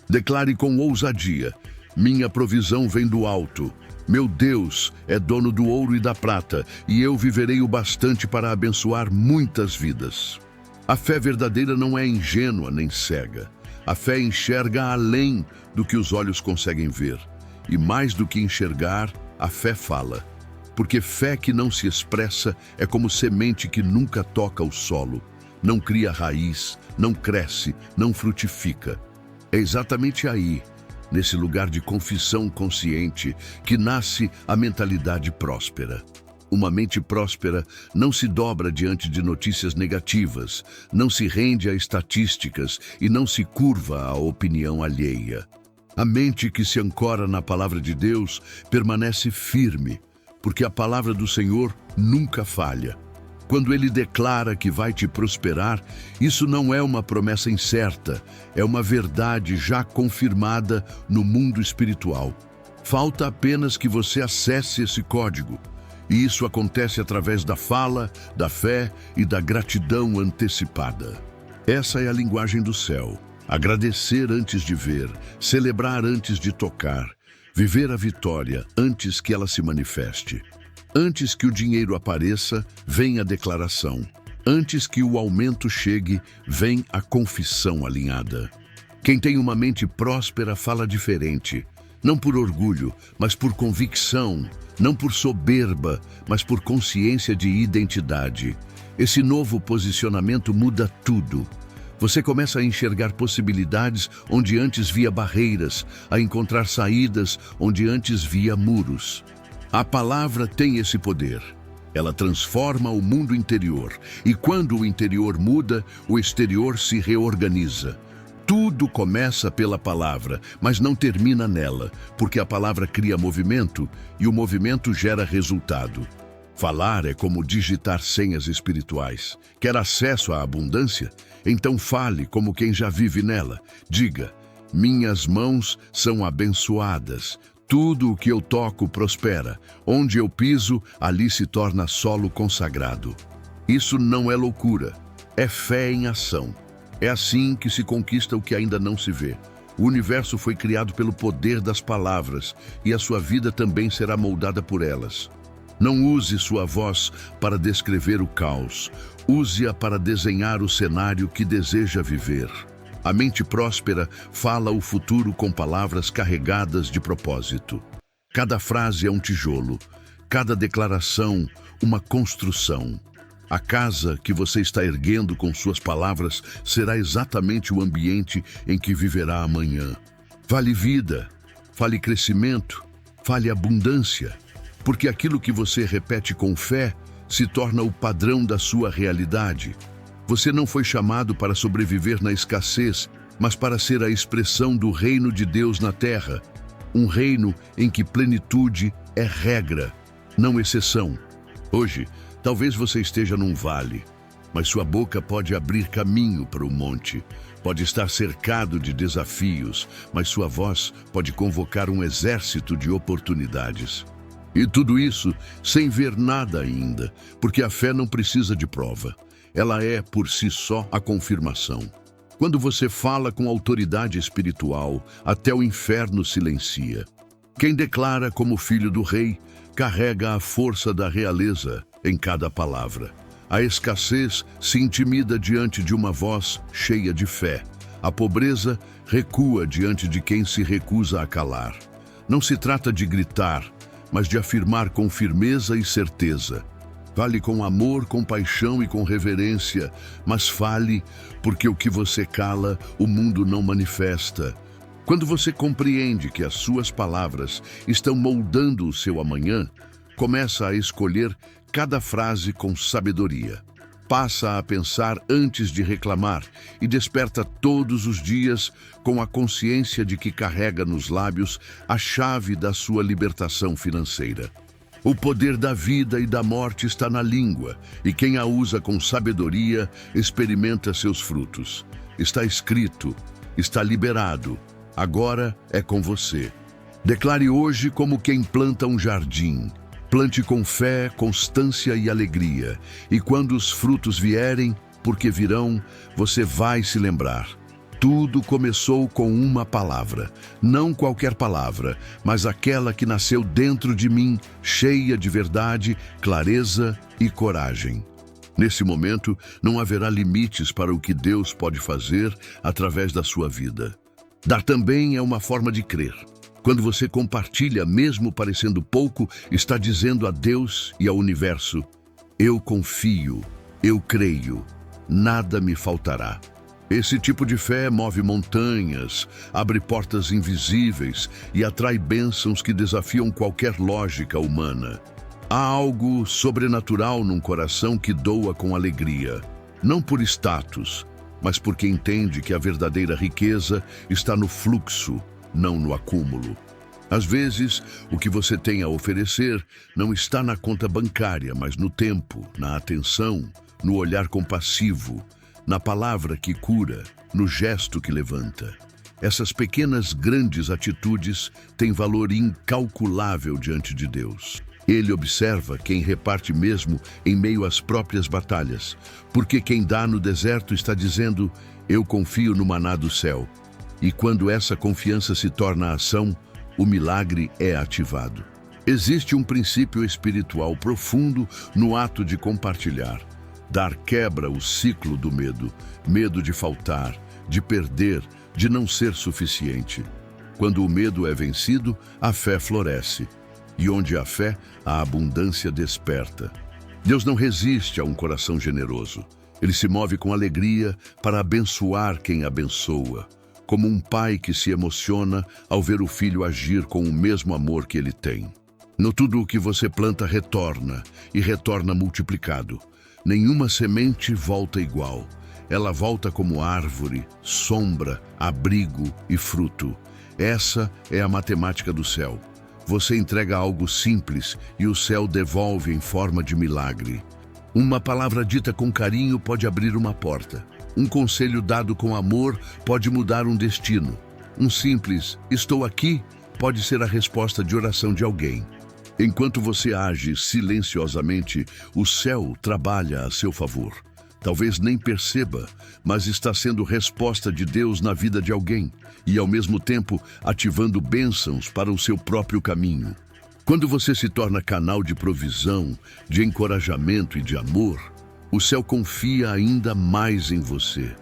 S1: Declare com ousadia: minha provisão vem do alto. Meu Deus é dono do ouro e da prata, e eu viverei o bastante para abençoar muitas vidas. A fé verdadeira não é ingênua nem cega. A fé enxerga além do que os olhos conseguem ver. E mais do que enxergar, a fé fala. Porque fé que não se expressa é como semente que nunca toca o solo. Não cria raiz, não cresce, não frutifica. É exatamente aí, nesse lugar de confissão consciente, que nasce a mentalidade próspera. Uma mente próspera não se dobra diante de notícias negativas, não se rende a estatísticas e não se curva à opinião alheia. A mente que se ancora na palavra de Deus permanece firme, porque a palavra do Senhor nunca falha. Quando Ele declara que vai te prosperar, isso não é uma promessa incerta, é uma verdade já confirmada no mundo espiritual. Falta apenas que você acesse esse código. E isso acontece através da fala, da fé e da gratidão antecipada. Essa é a linguagem do céu. Agradecer antes de ver, celebrar antes de tocar, viver a vitória antes que ela se manifeste. Antes que o dinheiro apareça, vem a declaração. Antes que o aumento chegue, vem a confissão alinhada. Quem tem uma mente próspera fala diferente. Não por orgulho, mas por convicção. Não por soberba, mas por consciência de identidade. Esse novo posicionamento muda tudo. Você começa a enxergar possibilidades onde antes via barreiras, a encontrar saídas onde antes via muros. A palavra tem esse poder. Ela transforma o mundo interior, e quando o interior muda, o exterior se reorganiza. Tudo começa pela palavra, mas não termina nela, porque a palavra cria movimento e o movimento gera resultado. Falar é como digitar senhas espirituais. Quer acesso à abundância? Então fale como quem já vive nela. Diga: minhas mãos são abençoadas. Tudo o que eu toco prospera. Onde eu piso, ali se torna solo consagrado. Isso não é loucura, é fé em ação. É assim que se conquista o que ainda não se vê. O universo foi criado pelo poder das palavras e a sua vida também será moldada por elas. Não use sua voz para descrever o caos. Use-a para desenhar o cenário que deseja viver. A mente próspera fala o futuro com palavras carregadas de propósito. Cada frase é um tijolo, cada declaração uma construção. A casa que você está erguendo com suas palavras será exatamente o ambiente em que viverá amanhã. Fale vida, fale crescimento, fale abundância, porque aquilo que você repete com fé se torna o padrão da sua realidade. Você não foi chamado para sobreviver na escassez, mas para ser a expressão do reino de Deus na terra. Um reino em que plenitude é regra, não exceção. Hoje, talvez você esteja num vale, mas sua boca pode abrir caminho para o monte. Pode estar cercado de desafios, mas sua voz pode convocar um exército de oportunidades. E tudo isso sem ver nada ainda, porque a fé não precisa de prova. Ela é, por si só, a confirmação. Quando você fala com autoridade espiritual, até o inferno silencia. Quem declara como filho do rei, carrega a força da realeza em cada palavra. A escassez se intimida diante de uma voz cheia de fé. A pobreza recua diante de quem se recusa a calar. Não se trata de gritar, mas de afirmar com firmeza e certeza. Fale com amor, com paixão e com reverência, mas fale, porque o que você cala, o mundo não manifesta. Quando você compreende que as suas palavras estão moldando o seu amanhã, começa a escolher cada frase com sabedoria. Passa a pensar antes de reclamar e desperta todos os dias com a consciência de que carrega nos lábios a chave da sua libertação financeira. O poder da vida e da morte está na língua, e quem a usa com sabedoria experimenta seus frutos. Está escrito, está liberado, agora é com você. Declare hoje como quem planta um jardim. Plante com fé, constância e alegria, e quando os frutos vierem, porque virão, você vai se lembrar. Tudo começou com uma palavra, não qualquer palavra, mas aquela que nasceu dentro de mim, cheia de verdade, clareza e coragem. Nesse momento, não haverá limites para o que Deus pode fazer através da sua vida. Dar também é uma forma de crer. Quando você compartilha, mesmo parecendo pouco, está dizendo a Deus e ao universo: eu confio, eu creio, nada me faltará. Esse tipo de fé move montanhas, abre portas invisíveis e atrai bênçãos que desafiam qualquer lógica humana. Há algo sobrenatural num coração que doa com alegria, não por status, mas porque entende que a verdadeira riqueza está no fluxo, não no acúmulo. Às vezes, o que você tem a oferecer não está na conta bancária, mas no tempo, na atenção, no olhar compassivo, na palavra que cura, no gesto que levanta. Essas pequenas, grandes atitudes têm valor incalculável diante de Deus. Ele observa quem reparte mesmo em meio às próprias batalhas, porque quem dá no deserto está dizendo: eu confio no maná do céu. E quando essa confiança se torna ação, o milagre é ativado. Existe um princípio espiritual profundo no ato de compartilhar. Dar quebra o ciclo do medo, medo de faltar, de perder, de não ser suficiente. Quando o medo é vencido, a fé floresce. E onde há fé, a abundância desperta. Deus não resiste a um coração generoso. Ele se move com alegria para abençoar quem abençoa, como um pai que se emociona ao ver o filho agir com o mesmo amor que ele tem. No tudo o que você planta retorna, e retorna multiplicado. Nenhuma semente volta igual. Ela volta como árvore, sombra, abrigo e fruto. Essa é a matemática do céu. Você entrega algo simples e o céu devolve em forma de milagre. Uma palavra dita com carinho pode abrir uma porta. Um conselho dado com amor pode mudar um destino. Um simples "estou aqui" pode ser a resposta de oração de alguém. Enquanto você age silenciosamente, o céu trabalha a seu favor. Talvez nem perceba, mas está sendo resposta de Deus na vida de alguém e, ao mesmo tempo, ativando bênçãos para o seu próprio caminho. Quando você se torna canal de provisão, de encorajamento e de amor, o céu confia ainda mais em você.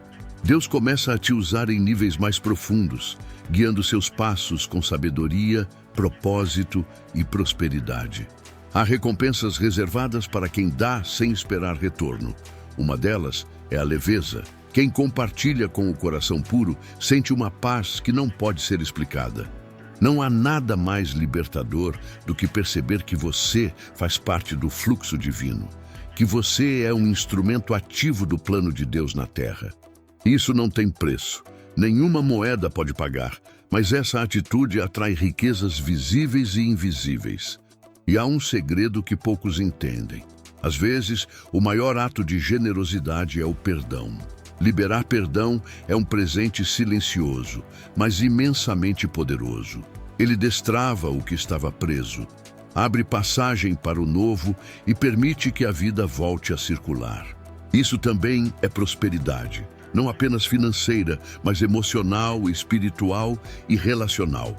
S1: Deus começa a te usar em níveis mais profundos, guiando seus passos com sabedoria, propósito e prosperidade. Há recompensas reservadas para quem dá sem esperar retorno. Uma delas é a leveza. Quem compartilha com o coração puro sente uma paz que não pode ser explicada. Não há nada mais libertador do que perceber que você faz parte do fluxo divino, que você é um instrumento ativo do plano de Deus na Terra. Isso não tem preço, nenhuma moeda pode pagar, mas essa atitude atrai riquezas visíveis e invisíveis. E há um segredo que poucos entendem. Às vezes, o maior ato de generosidade é o perdão. Liberar perdão é um presente silencioso, mas imensamente poderoso. Ele destrava o que estava preso, abre passagem para o novo e permite que a vida volte a circular. Isso também é prosperidade, não apenas financeira, mas emocional, espiritual e relacional.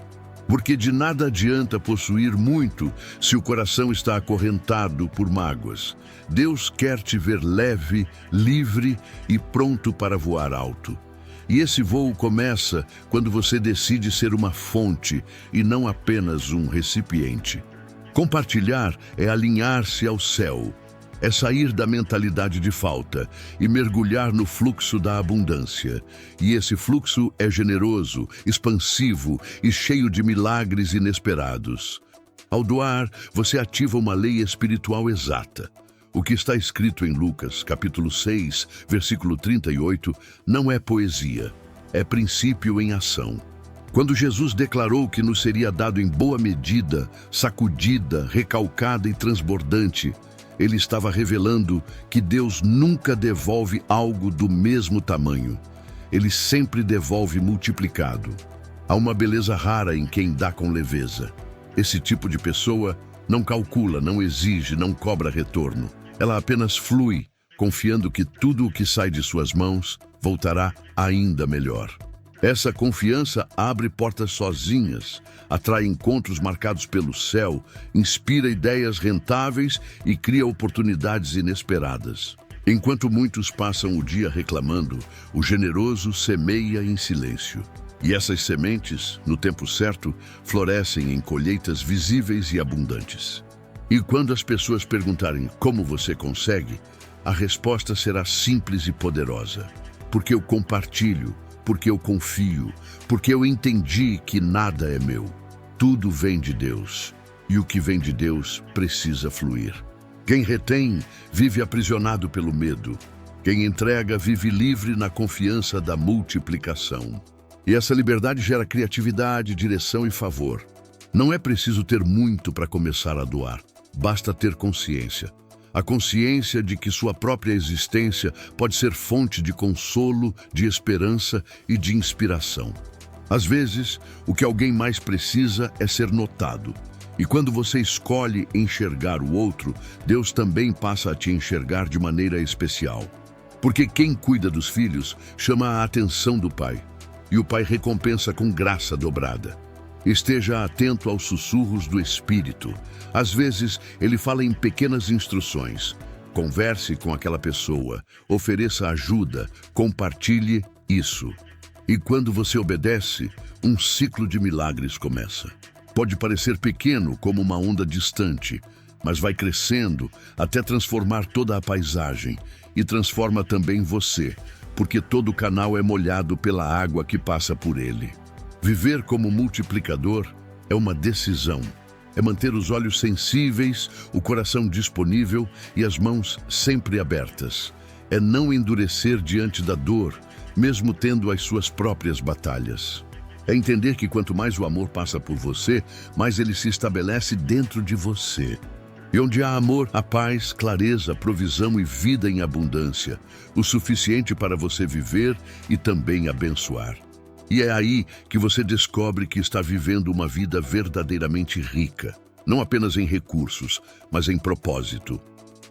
S1: Porque de nada adianta possuir muito se o coração está acorrentado por mágoas. Deus quer te ver leve, livre e pronto para voar alto. E esse voo começa quando você decide ser uma fonte e não apenas um recipiente. Compartilhar é alinhar-se ao céu, é sair da mentalidade de falta e mergulhar no fluxo da abundância. E esse fluxo é generoso, expansivo e cheio de milagres inesperados. Ao doar, você ativa uma lei espiritual exata. O que está escrito em Lucas, capítulo 6, versículo 38, não é poesia, é princípio em ação. Quando Jesus declarou que nos seria dado em boa medida, sacudida, recalcada e transbordante, ele estava revelando que Deus nunca devolve algo do mesmo tamanho. Ele sempre devolve multiplicado. Há uma beleza rara em quem dá com leveza. Esse tipo de pessoa não calcula, não exige, não cobra retorno. Ela apenas flui, confiando que tudo o que sai de suas mãos voltará ainda melhor. Essa confiança abre portas sozinhas, atrai encontros marcados pelo céu, inspira ideias rentáveis e cria oportunidades inesperadas. Enquanto muitos passam o dia reclamando, o generoso semeia em silêncio. E essas sementes, no tempo certo, florescem em colheitas visíveis e abundantes. E quando as pessoas perguntarem como você consegue, a resposta será simples e poderosa. Porque eu compartilho, porque eu confio, porque eu entendi que nada é meu. Tudo vem de Deus, e o que vem de Deus precisa fluir. Quem retém, vive aprisionado pelo medo. Quem entrega, vive livre na confiança da multiplicação. E essa liberdade gera criatividade, direção e favor. Não é preciso ter muito para começar a doar, basta ter consciência. A consciência de que sua própria existência pode ser fonte de consolo, de esperança e de inspiração. Às vezes, o que alguém mais precisa é ser notado. E quando você escolhe enxergar o outro, Deus também passa a te enxergar de maneira especial. Porque quem cuida dos filhos chama a atenção do Pai, e o Pai recompensa com graça dobrada. Esteja atento aos sussurros do Espírito. Às vezes, ele fala em pequenas instruções. Converse com aquela pessoa, ofereça ajuda, compartilhe isso. E quando você obedece, um ciclo de milagres começa. Pode parecer pequeno, como uma onda distante, mas vai crescendo até transformar toda a paisagem e transforma também você, porque todo canal é molhado pela água que passa por ele. Viver como multiplicador é uma decisão. É manter os olhos sensíveis, o coração disponível e as mãos sempre abertas. É não endurecer diante da dor, mesmo tendo as suas próprias batalhas. É entender que quanto mais o amor passa por você, mais ele se estabelece dentro de você. E onde há amor, há paz, clareza, provisão e vida em abundância, o suficiente para você viver e também abençoar. E é aí que você descobre que está vivendo uma vida verdadeiramente rica, não apenas em recursos, mas em propósito.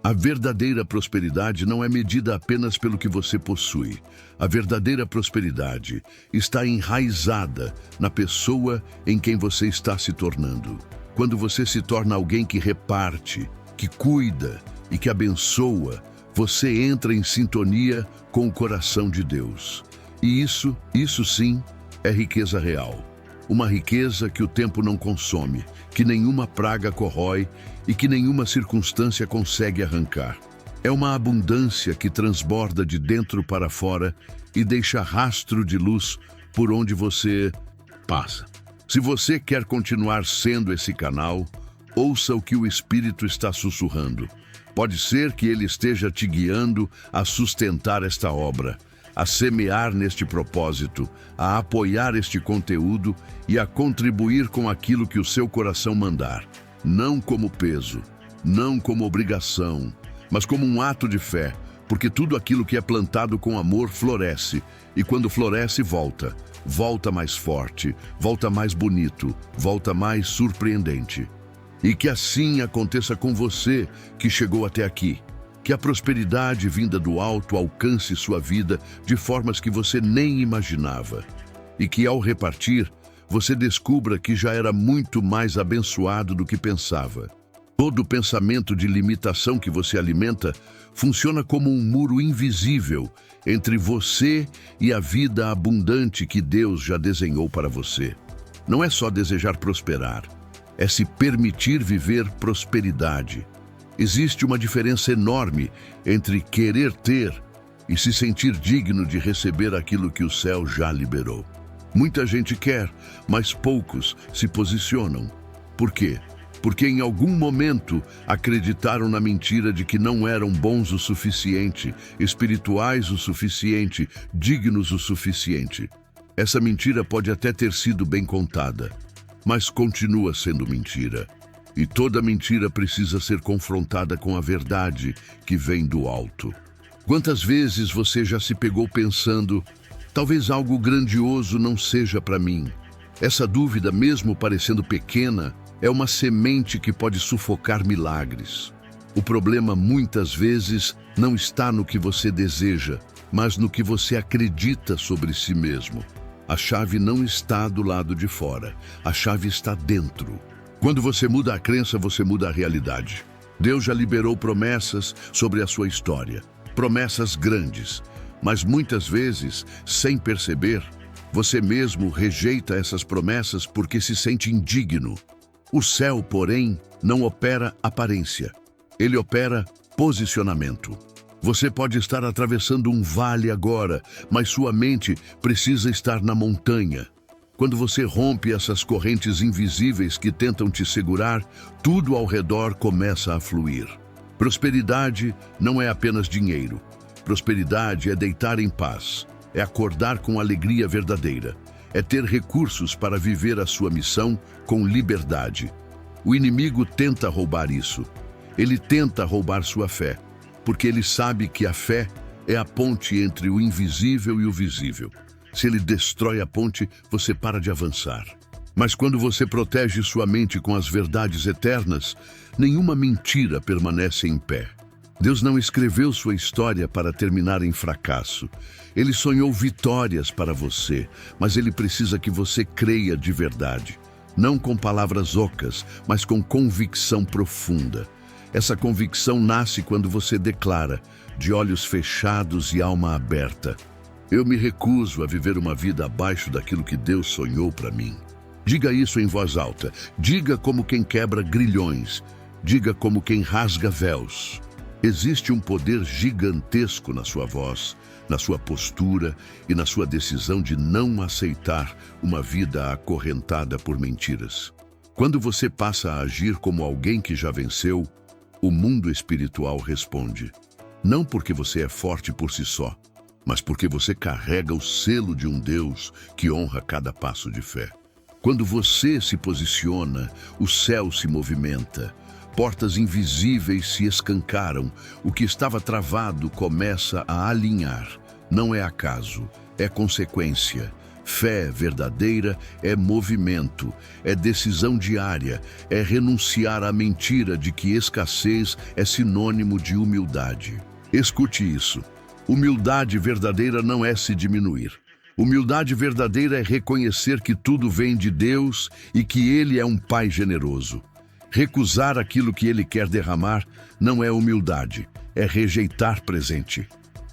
S1: A verdadeira prosperidade não é medida apenas pelo que você possui. A verdadeira prosperidade está enraizada na pessoa em quem você está se tornando. Quando você se torna alguém que reparte, que cuida e que abençoa, você entra em sintonia com o coração de Deus. E isso sim, é riqueza real. Uma riqueza que o tempo não consome, que nenhuma praga corrói e que nenhuma circunstância consegue arrancar. É uma abundância que transborda de dentro para fora e deixa rastro de luz por onde você passa. Se você quer continuar sendo esse canal, ouça o que o Espírito está sussurrando. Pode ser que ele esteja te guiando a sustentar esta obra, a semear neste propósito, a apoiar este conteúdo e a contribuir com aquilo que o seu coração mandar. Não como peso, não como obrigação, mas como um ato de fé, porque tudo aquilo que é plantado com amor floresce, e quando floresce volta. Volta mais forte, volta mais bonito, volta mais surpreendente. E que assim aconteça com você que chegou até aqui. Que a prosperidade vinda do alto alcance sua vida de formas que você nem imaginava. E que ao repartir, você descubra que já era muito mais abençoado do que pensava. Todo pensamento de limitação que você alimenta funciona como um muro invisível entre você e a vida abundante que Deus já desenhou para você. Não é só desejar prosperar, é se permitir viver prosperidade. Existe uma diferença enorme entre querer ter e se sentir digno de receber aquilo que o céu já liberou. Muita gente quer, mas poucos se posicionam. Por quê? Porque em algum momento acreditaram na mentira de que não eram bons o suficiente, espirituais o suficiente, dignos o suficiente. Essa mentira pode até ter sido bem contada, mas continua sendo mentira. E toda mentira precisa ser confrontada com a verdade que vem do alto. Quantas vezes você já se pegou pensando, talvez algo grandioso não seja para mim? Essa dúvida, mesmo parecendo pequena, é uma semente que pode sufocar milagres. O problema muitas vezes não está no que você deseja, mas no que você acredita sobre si mesmo. A chave não está do lado de fora, a chave está dentro. Quando você muda a crença, você muda a realidade. Deus já liberou promessas sobre a sua história, promessas grandes, mas muitas vezes, sem perceber, você mesmo rejeita essas promessas porque se sente indigno. O céu, porém, não opera aparência. Ele opera posicionamento. Você pode estar atravessando um vale agora, mas sua mente precisa estar na montanha. Quando você rompe essas correntes invisíveis que tentam te segurar, tudo ao redor começa a fluir. Prosperidade não é apenas dinheiro. Prosperidade é deitar em paz, é acordar com alegria verdadeira. É ter recursos para viver a sua missão com liberdade. O inimigo tenta roubar isso. Ele tenta roubar sua fé, porque ele sabe que a fé é a ponte entre o invisível e o visível. Se ele destrói a ponte, você para de avançar. Mas quando você protege sua mente com as verdades eternas, nenhuma mentira permanece em pé. Deus não escreveu sua história para terminar em fracasso. Ele sonhou vitórias para você, mas ele precisa que você creia de verdade. Não com palavras ocas, mas com convicção profunda. Essa convicção nasce quando você declara, de olhos fechados e alma aberta: eu me recuso a viver uma vida abaixo daquilo que Deus sonhou para mim. Diga isso em voz alta. Diga como quem quebra grilhões. Diga como quem rasga véus. Existe um poder gigantesco na sua voz, na sua postura e na sua decisão de não aceitar uma vida acorrentada por mentiras. Quando você passa a agir como alguém que já venceu, o mundo espiritual responde. Não porque você é forte por si só, mas porque você carrega o selo de um Deus que honra cada passo de fé. Quando você se posiciona, o céu se movimenta. Portas invisíveis se escancaram, o que estava travado começa a alinhar. Não é acaso, é consequência. Fé verdadeira é movimento, é decisão diária, é renunciar à mentira de que escassez é sinônimo de humildade. Escute isso. Humildade verdadeira não é se diminuir. Humildade verdadeira é reconhecer que tudo vem de Deus e que Ele é um Pai generoso. Recusar aquilo que Ele quer derramar não é humildade, é rejeitar presente.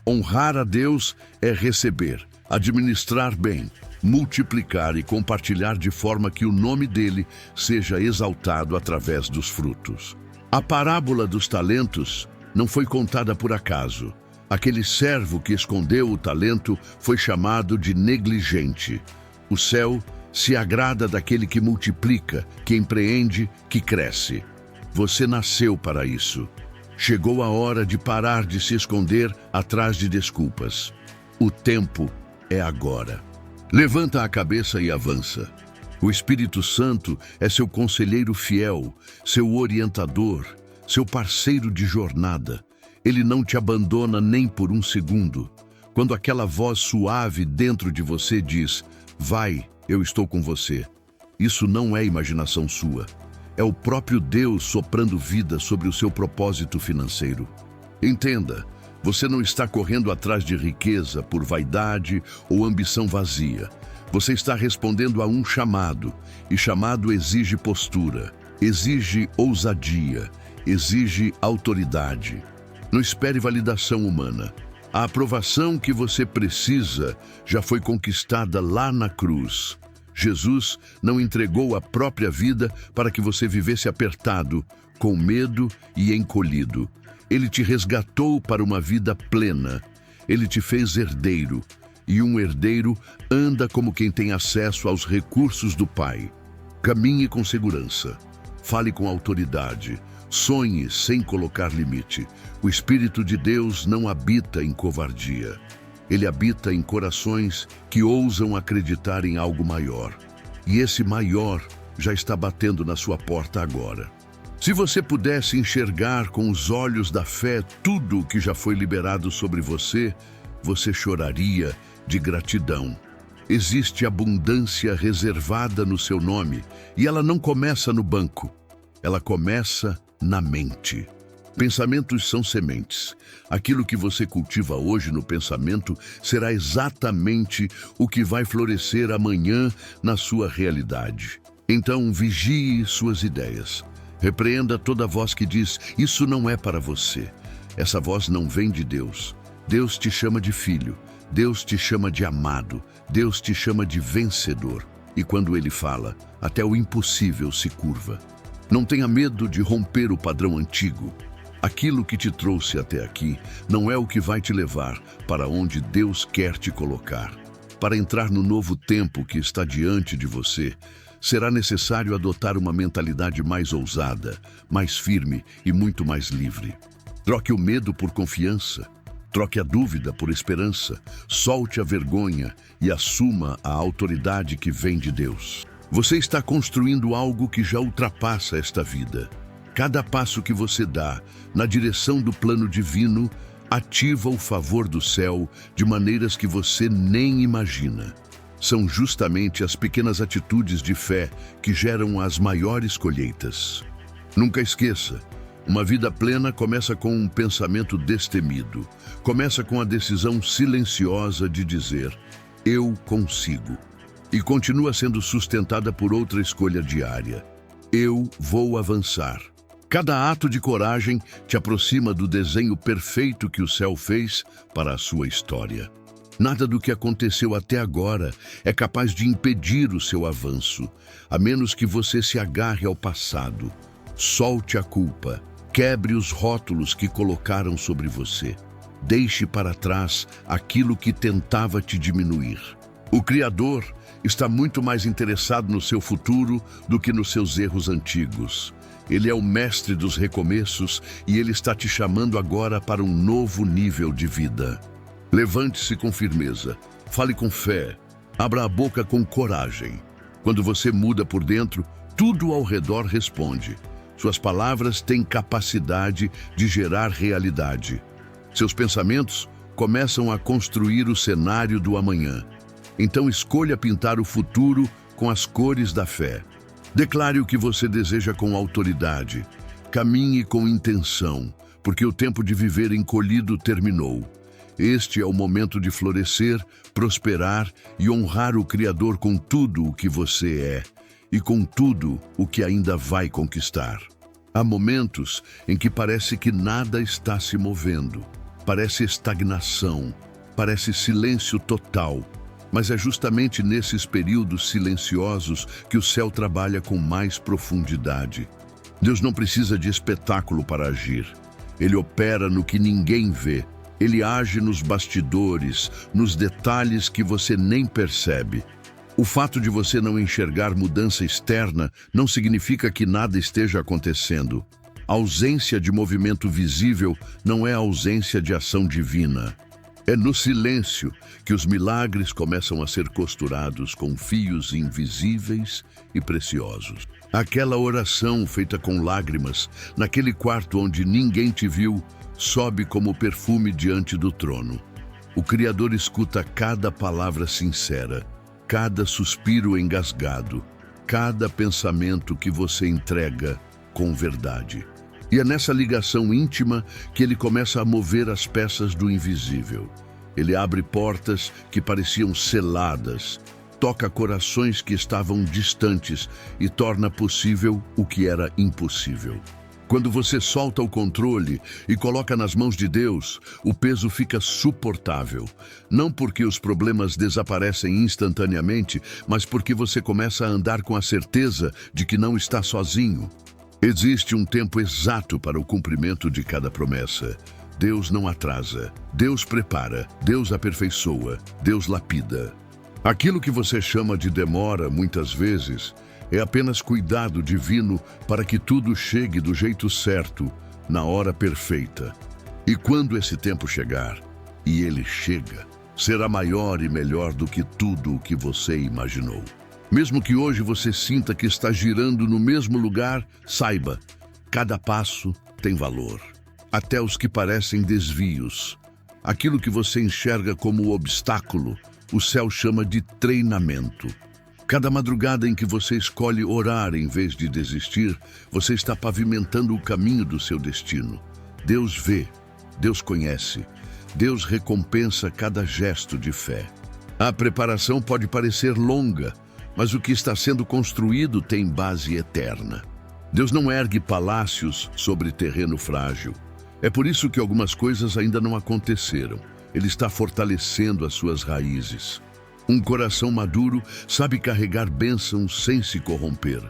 S1: Honrar a Deus é receber, administrar bem, multiplicar e compartilhar de forma que o nome dele seja exaltado através dos frutos. A parábola dos talentos não foi contada por acaso. Aquele servo que escondeu o talento foi chamado de negligente. O céu se agrada daquele que multiplica, que empreende, que cresce. Você nasceu para isso. Chegou a hora de parar de se esconder atrás de desculpas. O tempo é agora. Levanta a cabeça e avança. O Espírito Santo é seu conselheiro fiel, seu orientador, seu parceiro de jornada. Ele não te abandona nem por um segundo. Quando aquela voz suave dentro de você diz, vai, eu estou com você. Isso não é imaginação sua. É o próprio Deus soprando vida sobre o seu propósito financeiro. Entenda, você não está correndo atrás de riqueza por vaidade ou ambição vazia. Você está respondendo a um chamado, e chamado exige postura, exige ousadia, exige autoridade. Não espere validação humana. A aprovação que você precisa já foi conquistada lá na cruz. Jesus não entregou a própria vida para que você vivesse apertado, com medo e encolhido. Ele te resgatou para uma vida plena. Ele te fez herdeiro. E um herdeiro anda como quem tem acesso aos recursos do Pai. Caminhe com segurança. Fale com autoridade. Sonhe sem colocar limite. O Espírito de Deus não habita em covardia. Ele habita em corações que ousam acreditar em algo maior. E esse maior já está batendo na sua porta agora. Se você pudesse enxergar com os olhos da fé tudo o que já foi liberado sobre você, você choraria de gratidão. Existe abundância reservada no seu nome, e ela não começa no banco, ela começa na mente. Pensamentos são sementes. Aquilo que você cultiva hoje no pensamento será exatamente o que vai florescer amanhã na sua realidade. Então, vigie suas ideias. Repreenda toda voz que diz, isso não é para você. Essa voz não vem de Deus. Deus te chama de filho. Deus te chama de amado. Deus te chama de vencedor. E quando Ele fala, até o impossível se curva. Não tenha medo de romper o padrão antigo. Aquilo que te trouxe até aqui não é o que vai te levar para onde Deus quer te colocar. Para entrar no novo tempo que está diante de você, será necessário adotar uma mentalidade mais ousada, mais firme e muito mais livre. Troque o medo por confiança. Troque a dúvida por esperança. Solte a vergonha e assuma a autoridade que vem de Deus. Você está construindo algo que já ultrapassa esta vida. Cada passo que você dá na direção do plano divino ativa o favor do céu de maneiras que você nem imagina. São justamente as pequenas atitudes de fé que geram as maiores colheitas. Nunca esqueça, uma vida plena começa com um pensamento destemido. Começa com a decisão silenciosa de dizer, eu consigo. E continua sendo sustentada por outra escolha diária. Eu vou avançar. Cada ato de coragem te aproxima do desenho perfeito que o céu fez para a sua história. Nada do que aconteceu até agora é capaz de impedir o seu avanço, a menos que você se agarre ao passado. Solte a culpa, quebre os rótulos que colocaram sobre você. Deixe para trás aquilo que tentava te diminuir. O Criador está muito mais interessado no seu futuro do que nos seus erros antigos. Ele é o mestre dos recomeços e Ele está te chamando agora para um novo nível de vida. Levante-se com firmeza, fale com fé, abra a boca com coragem. Quando você muda por dentro, tudo ao redor responde. Suas palavras têm capacidade de gerar realidade. Seus pensamentos começam a construir o cenário do amanhã. Então escolha pintar o futuro com as cores da fé. Declare o que você deseja com autoridade. Caminhe com intenção, porque o tempo de viver encolhido terminou. Este é o momento de florescer, prosperar e honrar o Criador com tudo o que você é e com tudo o que ainda vai conquistar. Há momentos em que parece que nada está se movendo. Parece estagnação, parece silêncio total. Mas é justamente nesses períodos silenciosos que o céu trabalha com mais profundidade. Deus não precisa de espetáculo para agir. Ele opera no que ninguém vê. Ele age nos bastidores, nos detalhes que você nem percebe. O fato de você não enxergar mudança externa não significa que nada esteja acontecendo. A ausência de movimento visível não é a ausência de ação divina. É no silêncio que os milagres começam a ser costurados com fios invisíveis e preciosos. Aquela oração feita com lágrimas, naquele quarto onde ninguém te viu, sobe como perfume diante do trono. O Criador escuta cada palavra sincera, cada suspiro engasgado, cada pensamento que você entrega com verdade. E é nessa ligação íntima que ele começa a mover as peças do invisível. Ele abre portas que pareciam seladas, toca corações que estavam distantes e torna possível o que era impossível. Quando você solta o controle e coloca nas mãos de Deus, o peso fica suportável. Não porque os problemas desaparecem instantaneamente, mas porque você começa a andar com a certeza de que não está sozinho. Existe um tempo exato para o cumprimento de cada promessa. Deus não atrasa, Deus prepara, Deus aperfeiçoa, Deus lapida. Aquilo que você chama de demora, muitas vezes, é apenas cuidado divino para que tudo chegue do jeito certo, na hora perfeita. E quando esse tempo chegar, e ele chega, será maior e melhor do que tudo o que você imaginou. Mesmo que hoje você sinta que está girando no mesmo lugar, saiba, cada passo tem valor. Até os que parecem desvios. Aquilo que você enxerga como obstáculo, o céu chama de treinamento. Cada madrugada em que você escolhe orar em vez de desistir, você está pavimentando o caminho do seu destino. Deus vê, Deus conhece, Deus recompensa cada gesto de fé. A preparação pode parecer longa, mas o que está sendo construído tem base eterna. Deus não ergue palácios sobre terreno frágil. É por isso que algumas coisas ainda não aconteceram. Ele está fortalecendo as suas raízes. Um coração maduro sabe carregar bênçãos sem se corromper.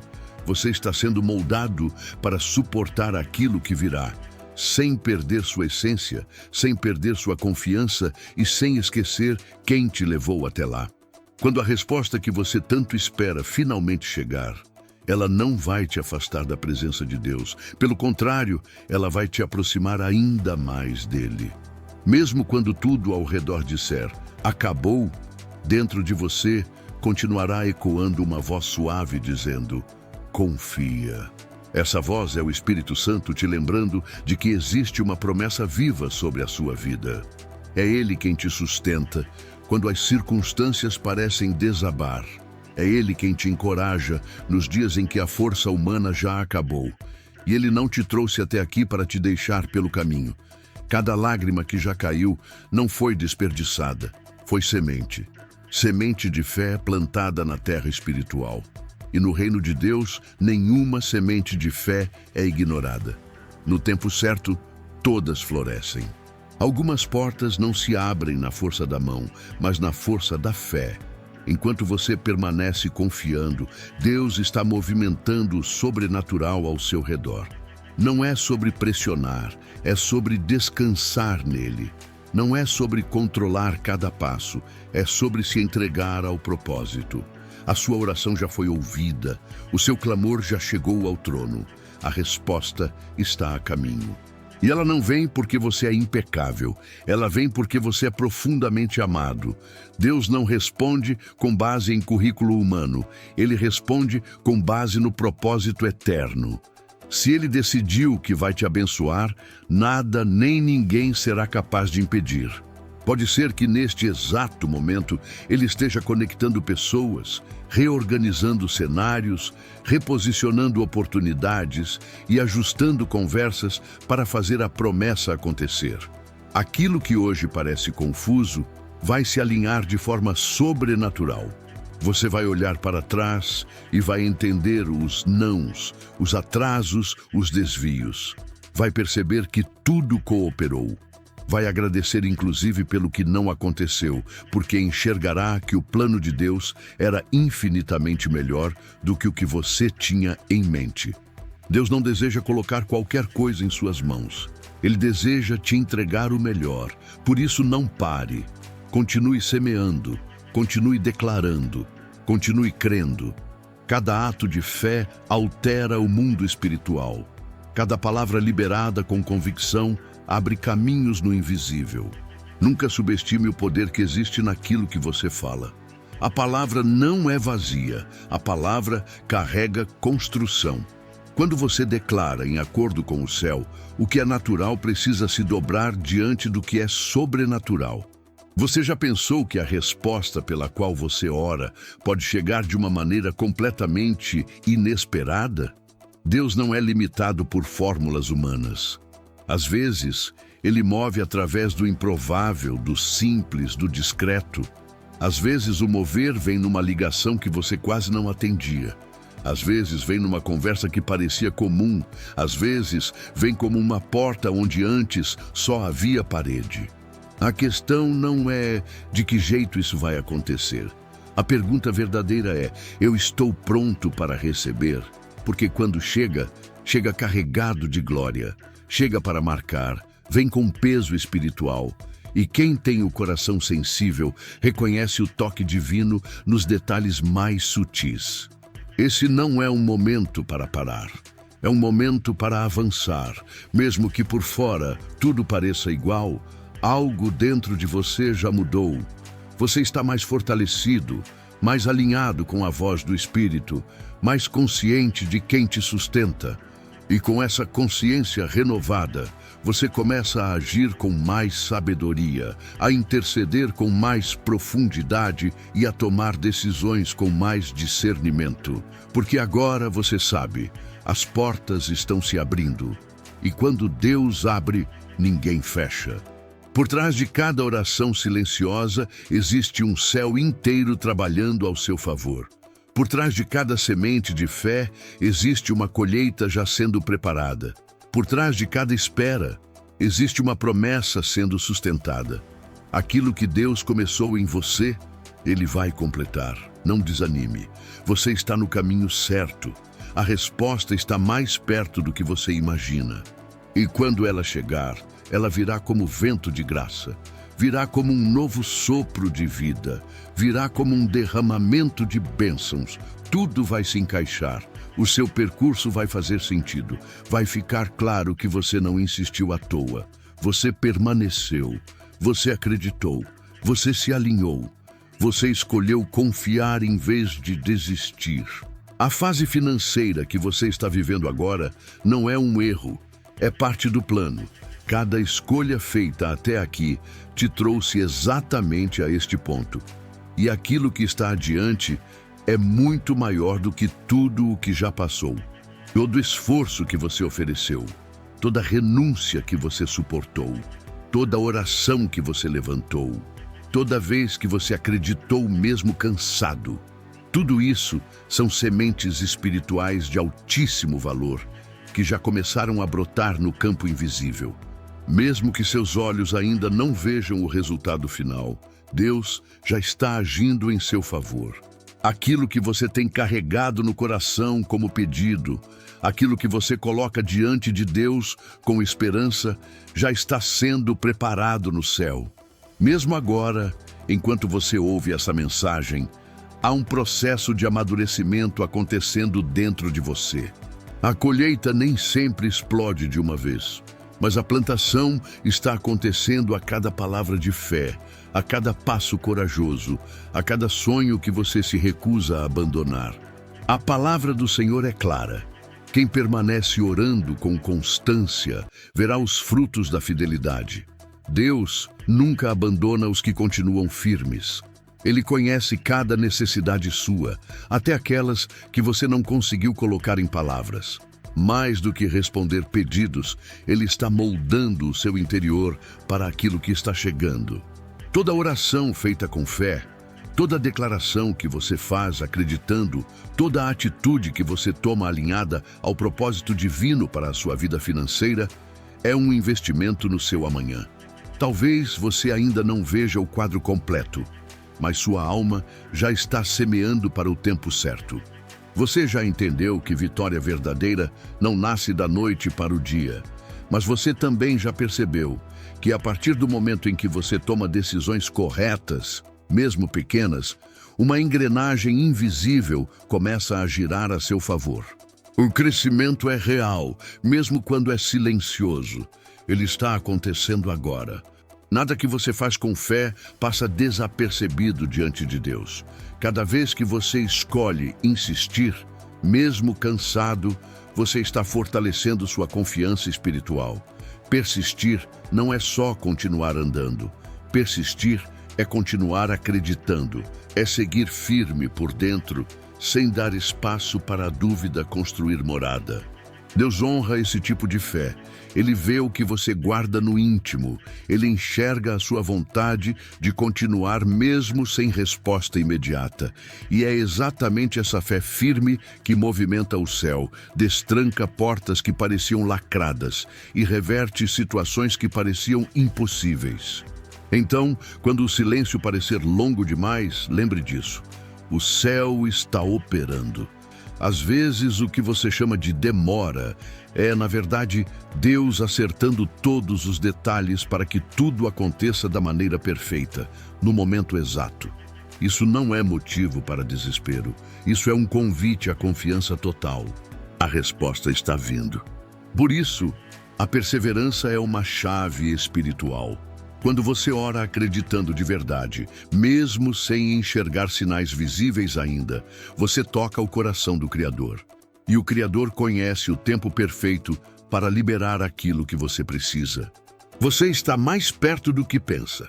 S1: Você está sendo moldado para suportar aquilo que virá, sem perder sua essência, sem perder sua confiança e sem esquecer quem te levou até lá. Quando a resposta que você tanto espera finalmente chegar, ela não vai te afastar da presença de Deus. Pelo contrário, ela vai te aproximar ainda mais dele. Mesmo quando tudo ao redor disser, acabou, dentro de você continuará ecoando uma voz suave dizendo, confia. Essa voz é o Espírito Santo te lembrando de que existe uma promessa viva sobre a sua vida. É Ele quem te sustenta quando as circunstâncias parecem desabar. É Ele quem te encoraja nos dias em que a força humana já acabou. E Ele não te trouxe até aqui para te deixar pelo caminho. Cada lágrima que já caiu não foi desperdiçada, foi semente. Semente de fé plantada na terra espiritual. E no reino de Deus, nenhuma semente de fé é ignorada. No tempo certo, todas florescem. Algumas portas não se abrem na força da mão, mas na força da fé. Enquanto você permanece confiando, Deus está movimentando o sobrenatural ao seu redor. Não é sobre pressionar, é sobre descansar nele. Não é sobre controlar cada passo, é sobre se entregar ao propósito. A sua oração já foi ouvida, o seu clamor já chegou ao trono. A resposta está a caminho. E ela não vem porque você é impecável, ela vem porque você é profundamente amado. Deus não responde com base em currículo humano, Ele responde com base no propósito eterno. Se Ele decidiu que vai te abençoar, nada nem ninguém será capaz de impedir. Pode ser que neste exato momento Ele esteja conectando pessoas, reorganizando cenários, reposicionando oportunidades e ajustando conversas para fazer a promessa acontecer. Aquilo que hoje parece confuso vai se alinhar de forma sobrenatural. Você vai olhar para trás e vai entender os nãos, os atrasos, os desvios. Vai perceber que tudo cooperou. Vai agradecer inclusive pelo que não aconteceu, porque enxergará que o plano de Deus era infinitamente melhor do que o que você tinha em mente. Deus não deseja colocar qualquer coisa em suas mãos. Ele deseja te entregar o melhor. Por isso não pare. Continue semeando, continue declarando, continue crendo. Cada ato de fé altera o mundo espiritual. Cada palavra liberada com convicção abre caminhos no invisível. Nunca subestime o poder que existe naquilo que você fala. A palavra não é vazia, a palavra carrega construção. Quando você declara em acordo com o céu, o que é natural precisa se dobrar diante do que é sobrenatural. Você já pensou que a resposta pela qual você ora pode chegar de uma maneira completamente inesperada? Deus não é limitado por fórmulas humanas. Às vezes, Ele move através do improvável, do simples, do discreto. Às vezes, o mover vem numa ligação que você quase não atendia. Às vezes vem numa conversa que parecia comum, às vezes vem como uma porta onde antes só havia parede. A questão não é de que jeito isso vai acontecer. A pergunta verdadeira é: eu estou pronto para receber? Porque quando chega, chega carregado de glória, chega para marcar, vem com peso espiritual. E quem tem o coração sensível reconhece o toque divino nos detalhes mais sutis. Esse não é um momento para parar. É um momento para avançar. Mesmo que por fora tudo pareça igual, algo dentro de você já mudou. Você está mais fortalecido, mais alinhado com a voz do Espírito, mais consciente de quem te sustenta. E com essa consciência renovada, você começa a agir com mais sabedoria, a interceder com mais profundidade e a tomar decisões com mais discernimento. Porque agora você sabe, as portas estão se abrindo. E quando Deus abre, ninguém fecha. Por trás de cada oração silenciosa, existe um céu inteiro trabalhando ao seu favor. Por trás de cada semente de fé, existe uma colheita já sendo preparada. Por trás de cada espera, existe uma promessa sendo sustentada. Aquilo que Deus começou em você, Ele vai completar. Não desanime. Você está no caminho certo. A resposta está mais perto do que você imagina. E quando ela chegar, ela virá como vento de graça. Virá como um novo sopro de vida, virá como um derramamento de bênçãos. Tudo vai se encaixar, o seu percurso vai fazer sentido, vai ficar claro que você não insistiu à toa. Você permaneceu, você acreditou, você se alinhou, você escolheu confiar em vez de desistir. A fase financeira que você está vivendo agora não é um erro, é parte do plano. Cada escolha feita até aqui te trouxe exatamente a este ponto. E aquilo que está adiante é muito maior do que tudo o que já passou. Todo esforço que você ofereceu, toda renúncia que você suportou, toda oração que você levantou, toda vez que você acreditou mesmo cansado, tudo isso são sementes espirituais de altíssimo valor que já começaram a brotar no campo invisível. Mesmo que seus olhos ainda não vejam o resultado final, Deus já está agindo em seu favor. Aquilo que você tem carregado no coração como pedido, aquilo que você coloca diante de Deus com esperança, já está sendo preparado no céu. Mesmo agora, enquanto você ouve essa mensagem, há um processo de amadurecimento acontecendo dentro de você. A colheita nem sempre explode de uma vez. Mas a plantação está acontecendo a cada palavra de fé, a cada passo corajoso, a cada sonho que você se recusa a abandonar. A palavra do Senhor é clara. Quem permanece orando com constância verá os frutos da fidelidade. Deus nunca abandona os que continuam firmes. Ele conhece cada necessidade sua, até aquelas que você não conseguiu colocar em palavras. Mais do que responder pedidos, Ele está moldando o seu interior para aquilo que está chegando. Toda oração feita com fé, toda declaração que você faz acreditando, toda atitude que você toma alinhada ao propósito divino para a sua vida financeira, é um investimento no seu amanhã. Talvez você ainda não veja o quadro completo, mas sua alma já está semeando para o tempo certo. Você já entendeu que vitória verdadeira não nasce da noite para o dia, mas você também já percebeu que a partir do momento em que você toma decisões corretas, mesmo pequenas, uma engrenagem invisível começa a girar a seu favor. O crescimento é real, mesmo quando é silencioso. Ele está acontecendo agora. Nada que você faz com fé passa desapercebido diante de Deus. Cada vez que você escolhe insistir, mesmo cansado, você está fortalecendo sua confiança espiritual. Persistir não é só continuar andando. Persistir é continuar acreditando, é seguir firme por dentro, sem dar espaço para a dúvida construir morada. Deus honra esse tipo de fé. Ele vê o que você guarda no íntimo. Ele enxerga a sua vontade de continuar mesmo sem resposta imediata. E é exatamente essa fé firme que movimenta o céu, destranca portas que pareciam lacradas e reverte situações que pareciam impossíveis. Então, quando o silêncio parecer longo demais, lembre disso. O céu está operando. Às vezes, o que você chama de demora é, na verdade, Deus acertando todos os detalhes para que tudo aconteça da maneira perfeita, no momento exato. Isso não é motivo para desespero. Isso é um convite à confiança total. A resposta está vindo. Por isso, a perseverança é uma chave espiritual. Quando você ora acreditando de verdade, mesmo sem enxergar sinais visíveis ainda, você toca o coração do Criador. E o Criador conhece o tempo perfeito para liberar aquilo que você precisa. Você está mais perto do que pensa.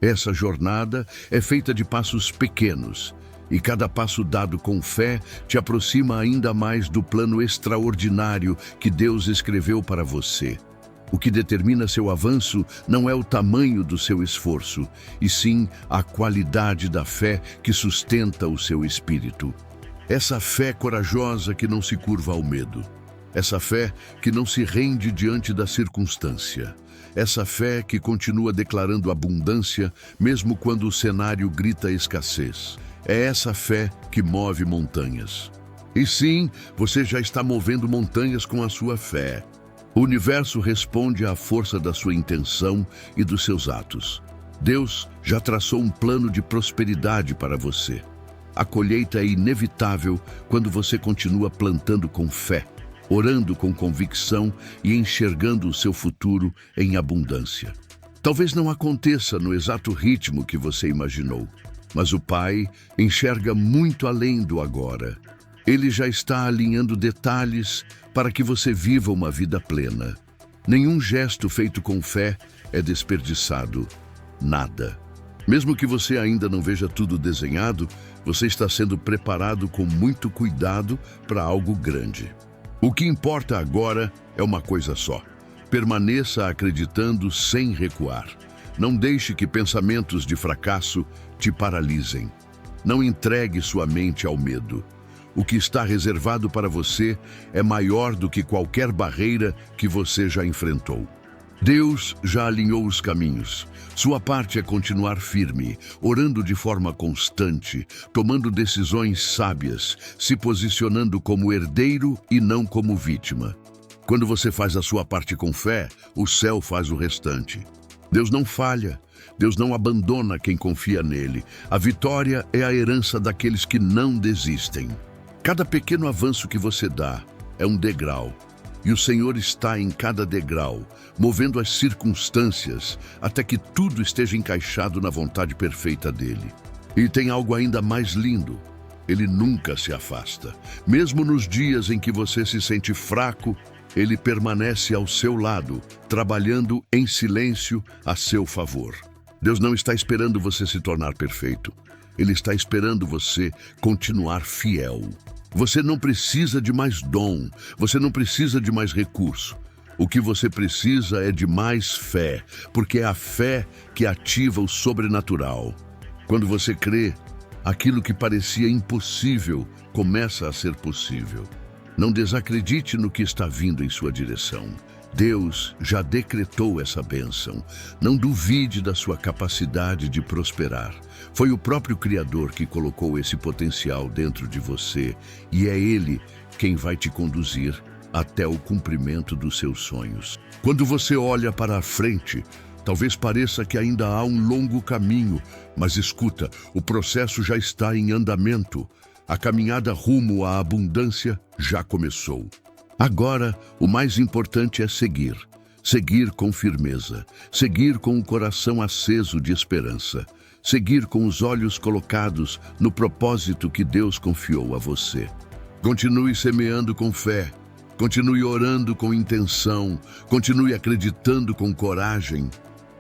S1: Essa jornada é feita de passos pequenos, e cada passo dado com fé te aproxima ainda mais do plano extraordinário que Deus escreveu para você. O que determina seu avanço não é o tamanho do seu esforço, e sim a qualidade da fé que sustenta o seu espírito. Essa fé corajosa que não se curva ao medo. Essa fé que não se rende diante da circunstância. Essa fé que continua declarando abundância mesmo quando o cenário grita escassez. É essa fé que move montanhas. E sim, você já está movendo montanhas com a sua fé. O universo responde à força da sua intenção e dos seus atos. Deus já traçou um plano de prosperidade para você. A colheita é inevitável quando você continua plantando com fé, orando com convicção e enxergando o seu futuro em abundância. Talvez não aconteça no exato ritmo que você imaginou, mas o Pai enxerga muito além do agora. Ele já está alinhando detalhes para que você viva uma vida plena. Nenhum gesto feito com fé é desperdiçado. Nada. Mesmo que você ainda não veja tudo desenhado, você está sendo preparado com muito cuidado para algo grande. O que importa agora é uma coisa só. Permaneça acreditando sem recuar. Não deixe que pensamentos de fracasso te paralisem. Não entregue sua mente ao medo. O que está reservado para você é maior do que qualquer barreira que você já enfrentou. Deus já alinhou os caminhos. Sua parte é continuar firme, orando de forma constante, tomando decisões sábias, se posicionando como herdeiro e não como vítima. Quando você faz a sua parte com fé, o céu faz o restante. Deus não falha. Deus não abandona quem confia nele. A vitória é a herança daqueles que não desistem. Cada pequeno avanço que você dá é um degrau, e o Senhor está em cada degrau, movendo as circunstâncias até que tudo esteja encaixado na vontade perfeita dele. E tem algo ainda mais lindo: ele nunca se afasta. Mesmo nos dias em que você se sente fraco, ele permanece ao seu lado, trabalhando em silêncio a seu favor. Deus não está esperando você se tornar perfeito. Ele está esperando você continuar fiel. Você não precisa de mais dom, você não precisa de mais recurso. O que você precisa é de mais fé, porque é a fé que ativa o sobrenatural. Quando você crê, aquilo que parecia impossível começa a ser possível. Não desacredite no que está vindo em sua direção. Deus já decretou essa bênção. Não duvide da sua capacidade de prosperar. Foi o próprio Criador que colocou esse potencial dentro de você, e é Ele quem vai te conduzir até o cumprimento dos seus sonhos. Quando você olha para a frente, talvez pareça que ainda há um longo caminho, mas escuta, o processo já está em andamento. A caminhada rumo à abundância já começou. Agora, o mais importante é seguir. Seguir com firmeza. Seguir com o coração aceso de esperança. Seguir com os olhos colocados no propósito que Deus confiou a você. Continue semeando com fé. Continue orando com intenção, continue acreditando com coragem.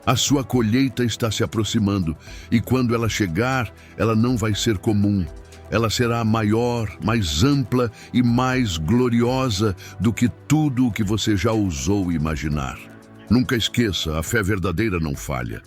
S1: A sua colheita está se aproximando e quando ela chegar, ela não vai ser comum. Ela será maior, mais ampla e mais gloriosa do que tudo o que você já ousou imaginar. Nunca esqueça, a fé verdadeira não falha.